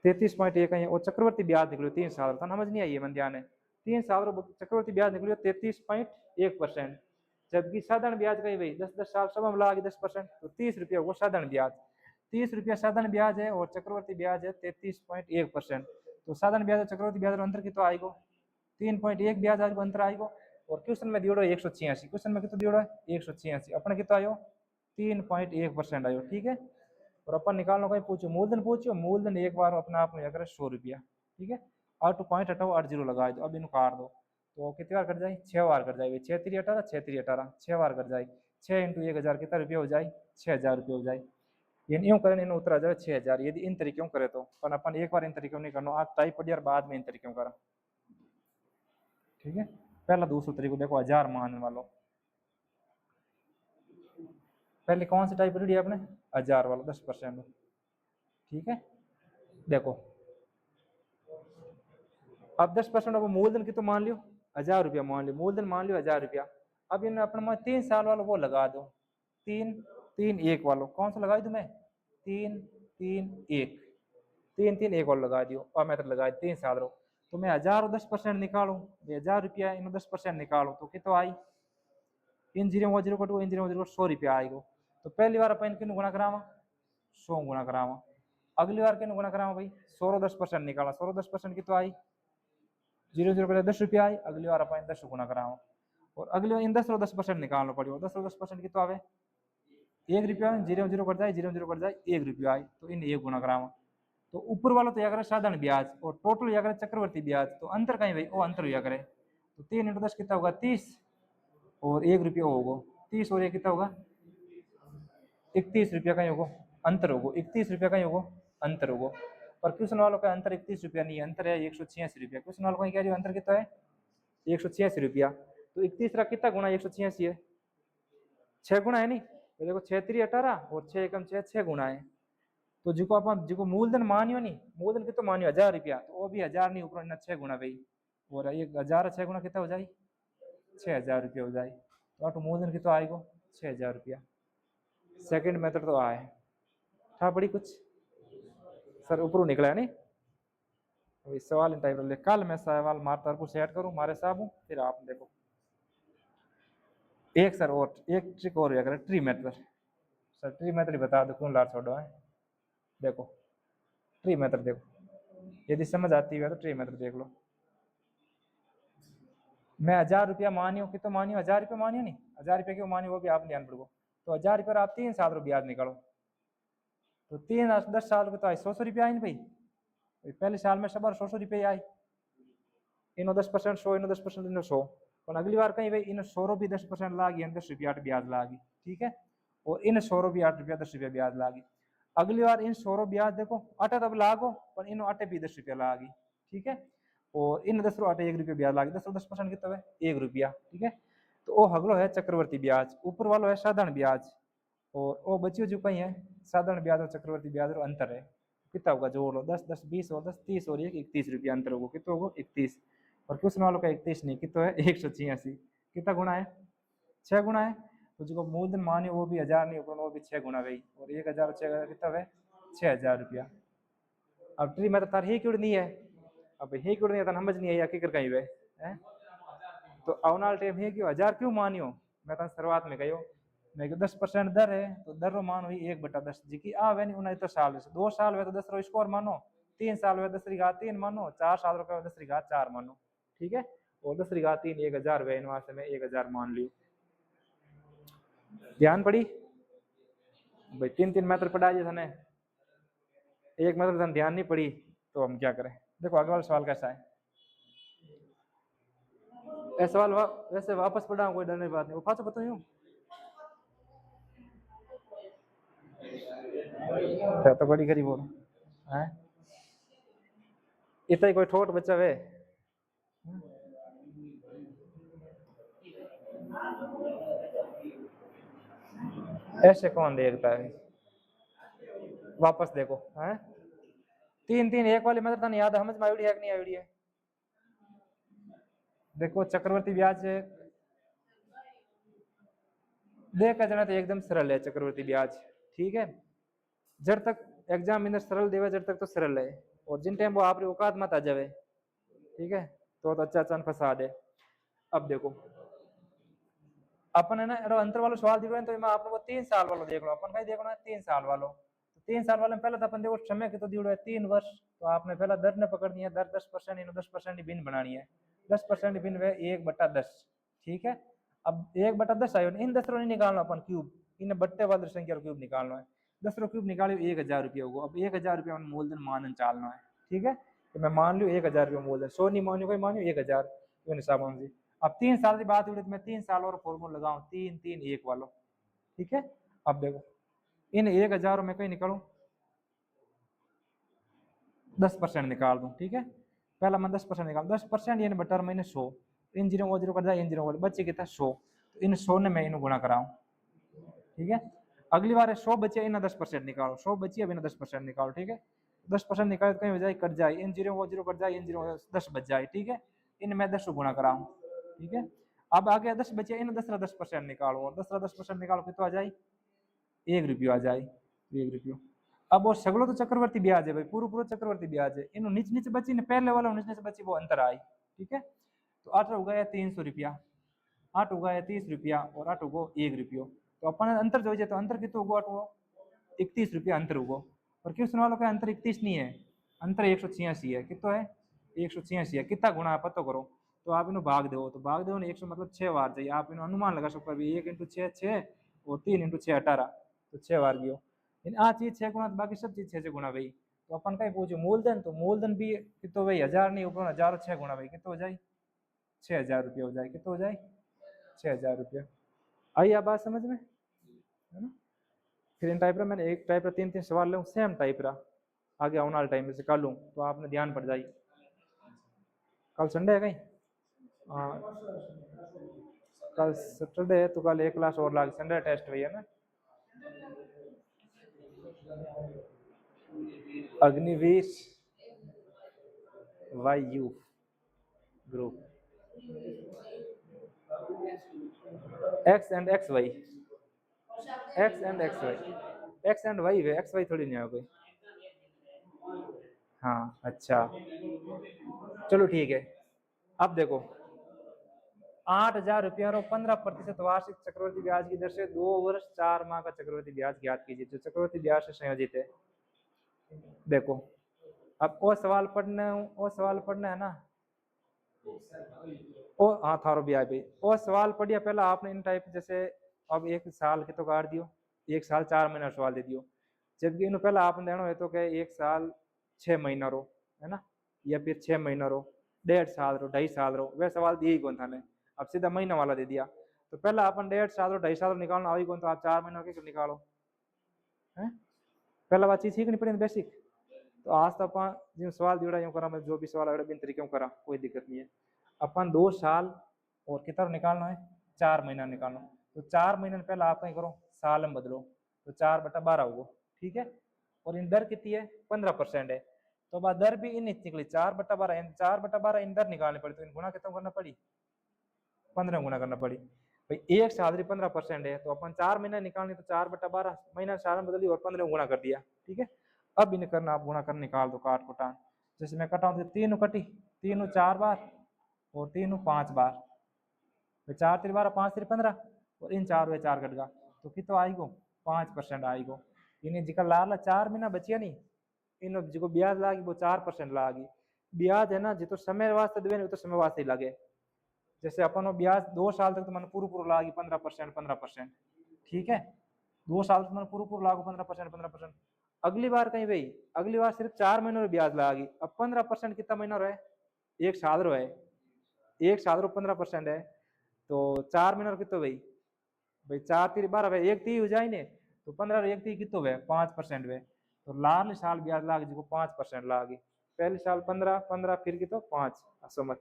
33.1 है और चक्रवर्ती ब्याज निकलो 3 साल था समझ नहीं आई है मन ध्यान है 3 साल चक्रवर्ती ब्याज निकलो 33.1% जबकि साधारण ब्याज का भाई 10 साल सब मिला 10% तो 30 रुपया होगा साधारण ब्याज 30 रुपया साधारण ब्याज है और चक्रवर्ती ब्याज है 33.1%। तो साधारण ब्याज और चक्रवर्ती ब्याज अंतर कितना आएगा 3.1 ब्याज आएगा अंतर आएगा और क्वेश्चन में दियोड़ो 186 क्वेश्चन में कितना दियोड़ो है 186 अपने कितना आयो 3.1% आयो ठीक है। और अपन निकालना कहीं पूछो मूलधन एक बार अपने आप में अगर 100 रुपया ठीक है 8 पॉइंट हटाओ 8 जीरो लगा दो अब इन काट दो तो कितनी बार कट जाए 6 बार कट जाए 6 3 18 6 3 18 6 बार कट जाए 6 इंटू 1000 कितना रुपया हो जाए 6000 रुपये हो जाए यानी यूँ करें इन उतर आ जाए 6000 यदि इन तरीकों करे तो पर अपन एक बार इन तरीकों नहीं करना आज टाइप पढ़िए और बाद में इन तरीकों करा ठीक है। पहला दूसरा तरीका देखो 1000 मान वालों पहले कौन सी टाइप पढ़ी आपने 1000 वाला 10% ठीक है। देखो अब 10% अब मूलधन की तो मान लियो 1000 रुपया मान लियो मूलधन मान लियो 1000 रुपया। अब इन अपने 3 साल वालों वो लगा दो 3 3 1 वालों कौन सा लगाई तुम्हें 3 3 1 3 3 1 वालों लगा दियो और मैं तो लगाई 3 साल रो तो मैं 1000 और 10% निकालू 1000 रुपया इन 10% निकालो तो कितना आई इन जीरो जीरो कटो इन जीरो 100 रुपया आएगा। तो पहली बार अपन किन गुणा करावा 100 गुणा करावा अगली बार किन गुणा करावा भाई 100 10% निकाला 100 10% की तो आई 0 पहले 10 रुपया आई अगली बार अपन 10 गुणा करावा और अगली बार इन 10% निकालना पड़ेगा 10% की तो आवे 1 रुपया 0 कट जाए 0 कट जाए 1 रुपया आई तो इन 1 गुणा करावा। तो ऊपर वाला तो या करे साधारण ब्याज और टोटल या करे चक्रवर्ती ब्याज तो अंतर कहीं भाई वो अंतर या करे तो 3 इंटू 10 कितना होगा 30 और 1 रुपया होगा 30 और 1 कितना होगा 31 रुपया कहीं होगा अंतर होगा 31 रुपया कहीं होगा अंतर होगा। और क्वेश्चन वालों का अंतर 31 रुपया नहीं है अंतर है 186 रुपया क्वेश्चन वालों का कह रही अंतर कितना है 186 रुपया। तो 31 का कितना गुणा 186 है 6 गुणा है नहीं तो देखो 6 3 18 और 6 एकम 6 6 गुणा है। तो जिको अपन जिको मूलधन मानियो नहीं मूलधन कितना मानियो 1000 रुपया तो वो भी 1000 नहीं ऊपर 6 गुणा भाई और 1000 6 गुणा कितना हो जाए 6000 रुपया हो जाए। तो मूलधन कितना आएगा 6000 रुपया। सेकंड मेथड तो आए था बड़ी कुछ सर ऊपर निकला है नहीं अभी सवाल इन टाइप कल मैं सवाल मार तरफ सेट करूं मारे साहब फिर आप देखो एक सर और एक ट्रिक और अगर tree method, sir tree method बता दो क्यों लार छोड़ो है। देखो ट्री मेथड देखो, यदि समझ आती है तो ट्री मेथड देख लो। मैं 1000 रुपया मानियो कि तो मानियो 1000 रुपया मानियो नहीं, 1000 रुपया क्यों मानियो वो भी आप ध्यान पड़ो। तो 1000 रुपये आप 3 साल रो ब्याज निकालो, तो 10 साल के तो आई 100 रुपया आई ना भाई, पहले साल में सब 100 रुपये आई, इनो 10% 100 इनो 10% इनो 100, और अगली बार कहीं भाई इन 100 भी 10% लागी 10 रुपया ब्याज लागी, ठीक है, और इन 100 भी 8 रुपया 10 रुपया ब्याज लागी। अगली बार इन 100 ब्याज देखो अटे तब लागो पर इन अटे भी 10 रुपया लागी, ठीक है, और इन 10 अटे 1 रुपया ब्याज लागी, 10% कितना है 1 रुपया, ठीक है। तो वो हगलो है चक्रवर्ती ब्याज, ऊपर वालों है साधारण ब्याज, और वो बच्चियों जो कहीं है साधारण ब्याज और चक्रवर्ती ब्याज और अंतर है, कितना होगा जोड़ लो 10 10 20 और 10 30 और 31 रुपया अंतर होगा, कितना होगा 31, और क्वेश्चन वालों का 31 नहीं कितना है 186, कितना गुना है 6 गुना है, तो जो मूलधन माने वो भी 1000 नहीं ऊपर वो भी 6 गुना गई, और 1000 6 कितना है 6000 रुपया। अब ट्री में तो तार ही क्यों नहीं है, अब ही क्यों नहीं है समझ नहीं आई आखिर कहीं वे है, तो अवनाल टाइम ही क्यों 1000 क्यों मानियो, मैं तो शुरुआत में कहो मैं 10% दर है तो दर रो मान हुई 1/10 जी आ वे नहीं उन्हें तो साल 2 साल वे तो 10 रो स्कोर मानो, 3 साल वे 10 3 मानो, 4 साल रो 10 4 मानो, ठीक है, और 10 3 1000 वे इनवा से मैं 1000 मान लियो। ध्यान पड़ी भाई, 3 मेथड पढ़ा जी थाने, एक मेथड ध्यान नहीं पड़ी तो हम क्या करें। देखो अगला वाला सवाल कैसा है, ऐसा सवाल वैसे वापस पढ़ा कोई डरने की बात नहीं, वो पाँच बताओ यूं तो बड़ी गरीब हो है, इतना ही कोई ठोट बच्चा वे ऐसे कौन देखता है, वापस देखो है 3 3 एक वाली मेथड थाने याद समझ में आई है कि नहीं आई है। देखो चक्रवर्ती ब्याज देखा जाना तो एकदम सरल है चक्रवर्ती ब्याज, ठीक है, जब तक एग्जामिनर सरल देवे जब तक तो सरल है, और जिन टाइम वो आप औकात मत आ जावे, ठीक है, तो अच्छा चन फंसा दे। अब देखो अपन है ना अंतर वाला सवाल दिख रहा है तो मैं आपको 3 साल वालों देख लो, अपन कहीं देखना है 3 साल वालों, तो 3 साल वाले में पहले तो अपन देखो समय के तो दिख रहा है 3 वर्ष, तो आपने पहला दर ने पकड़नी है, दर 10% इन 10% भिन्न बनानी है, 10% भिन्न है 1/10, ठीक है। अब 1/10 आयो इन 10 नहीं निकालना अपन क्यूब, इन बट्टे वाली संख्या क्यूब निकालना है, 10 क्यूब निकालो 1000 रुपया होगा, अब 1000 रुपया मूलधन मानन चालना है, ठीक है, तो मैं मान लू 1000 रुपया मूलधन, 100 नहीं मानियो कोई मानियो 1000 हिसाब से। अब 3 साल की बात हुई तो मैं 3 साल और फॉर्मूला लगाऊं 3 3 1 वालों, ठीक है। अब देखो इन 1000 में कहीं निकालू 10% निकाल दूं, ठीक है, पहला मैं 10% निकाल 10% यानी बटर मैंने 100, इन जीरो वो जीरो कर जाए इन जीरो बच्चे कितना 100, तो इन 100 ने मैं इन गुणा कराऊं, ठीक है। अगली बार 100 बचे इन 10% निकालो, 100 बची अब इन 10% निकालो, ठीक है, 10% निकाले तो कहीं हो जाए कट जाए इन जीरो वो जीरो कट जाए इन जीरो 10 बच जाए, ठीक है, इन मैं 10 गुणा कराऊं, ठीक है। अब आगे 10 बचे इन 10% निकालो, और 10% निकालो कितना आ जाए 1 रुपया आ जाए 1 रुपया। अब वो सगलो तो चक्रवर्ती ब्याज है भाई, पूरा पूरा चक्रवर्ती ब्याज है, इन नीचे नीचे बची ने पहले वाला नीचे नीचे बची वो अंतर आई, ठीक है, तो 8 हो गया 300 रुपया, 8 होगा 30 रुपया, और 8 होगा 1 रुपया, तो अपन अंतर जो तो अंतर कितना होगा 8 होगा 31 रुपया अंतर होगा, और क्यों सुना लो का अंतर 31 नहीं है, अंतर 186 है, कितना है 186 है, कितना गुणा है पता करो, तो आप इन्हें भाग दो, तो भाग दो 100 मतलब 6 बार चाहिए, आप इन्हें अनुमान लगा सकते हो 1 × 6 6 और 3 × 6 18, तो 6 बार गयो, आ चीज 6 गुणा, बाकी सब चीज 6 से गुणा भाई, तो अपन का पूछो मूलधन, तो मूलधन भी कितना भाई 1000 नहीं ऊपर 1000 6 गुणा भाई कितना हो जाए 6000 रुपया हो जाए, कितना हो जाए 6000 रुपया। आई आप बात समझ में, है ना। फिर इन टाइप का मैंने एक टाइप का 3 3 सवाल लूँ सेम टाइप का, आगे आने वाले टाइम में से कर लूँ तो आपने ध्यान पड़ जाए। कल संडे है कहीं, हाँ कल सैटरडे है तो कल एक क्लास और लाग संडे टेस्ट भैया ना, Agniveer Vayu group X and X Y, X and X Y, X and Y है, एक्स वाई थोड़ी नहीं है कोई, हाँ अच्छा चलो ठीक है। अब देखो 8,000 रुपया और 15% वार्षिक चक्रवर्ती ब्याज की दर से 2 वर्ष 4 माह का चक्रवर्ती ब्याज ज्ञात कीजिए, जो चक्रवर्ती ब्याज से संयोजित है। देखो अब वो सवाल पढ़ना है ना, ओ हाँ थारो ब्याज पे वो सवाल पढ़िया पहला आपने इन टाइप जैसे अब 1 साल के तो काट दियो, 1 साल 4 महीना सवाल दे दियो, जबकि इन पहला आपने देना है तो क्या 1 साल 6 महीना रो है ना, या फिर 6 महीना रो, 1.5 साल रो, 2.5 साल रो, वह सवाल दिए ही कौन था ने, अब सीधा महीना वाला दे दिया, तो पहला अपन 1.5 साल रो 2.5 साल निकालना आई कौन, तो आप 4 महीना के निकालो है, पहला बात चीज सीखनी पड़ेगी बेसिक। तो आज तो अपन जो सवाल दिया यूं करा, मैं जो भी सवाल आया बिन तरीके करा कोई दिक्कत नहीं है। अपन 2 साल और कितना निकालना है, 4 महीना निकालना, तो 4 महीने पहले आप कहीं करो साल में बदलो, तो 4/12 होगा, ठीक है। और इन दर कितनी है, 15% है, तो बात दर भी इन निकली 4/12, 4/12 इन दर निकालनी पड़ी, तो इन गुणा कितना करना पड़ी, 15 गुना करना पड़ी भाई। 1 साल 15% है, तो अपन 4 महीने निकालनी, तो 4/12 महीना साल में बदली और 15 गुणा कर दिया, ठीक है। अब इन्हें करना, आप गुणा कर निकाल दो काट कुटान, जैसे मैं कटा हूँ 3 कटी, 3 4 बार और 3 5 बार, तो 4 3 12 5 3 15, और इन 4 वे 4 कट गया, तो कितना आएगो 5% आएगो। इन्हें जिका लाल 4 महीना बचिया नहीं, इन जो ब्याज लागी वो 4% लागी, ब्याज है ना जो तो समय वास्ते देवे तो समय वास्ते ही लगे, जैसे अपन ब्याज 2 साल तक तो मन पूरा लागी 15%, ठीक है, 2 साल तक मन पूरा लागू 15%, अगली बार कहीं भाई अगली बार सिर्फ 4 महीनों ब्याज लागी, अब 15% कितना महीना रहे, 1 साल रो है, 1 साल रो 15% है, तो 4 महीना कितो भाई, भाई 4 3 12 भाई 1 3 हो जाए ने, तो 15 1 3 कितो वे 5% वे, तो लाल साल ब्याज लाग जी को 5% लागी, पहले साल 15 फिर की तो 5 समझ।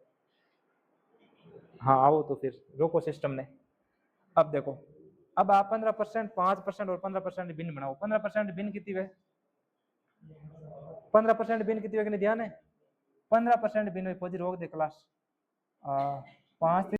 हाँ आओ तो फिर रोको सिस्टम ने, अब देखो अब आप 15% 5% और 15% भिन्न बनाओ, 15% भिन्न कितनी है, 15% भिन्न कितनी है, ध्यान है 15% भिन्न, रोक दे क्लास 5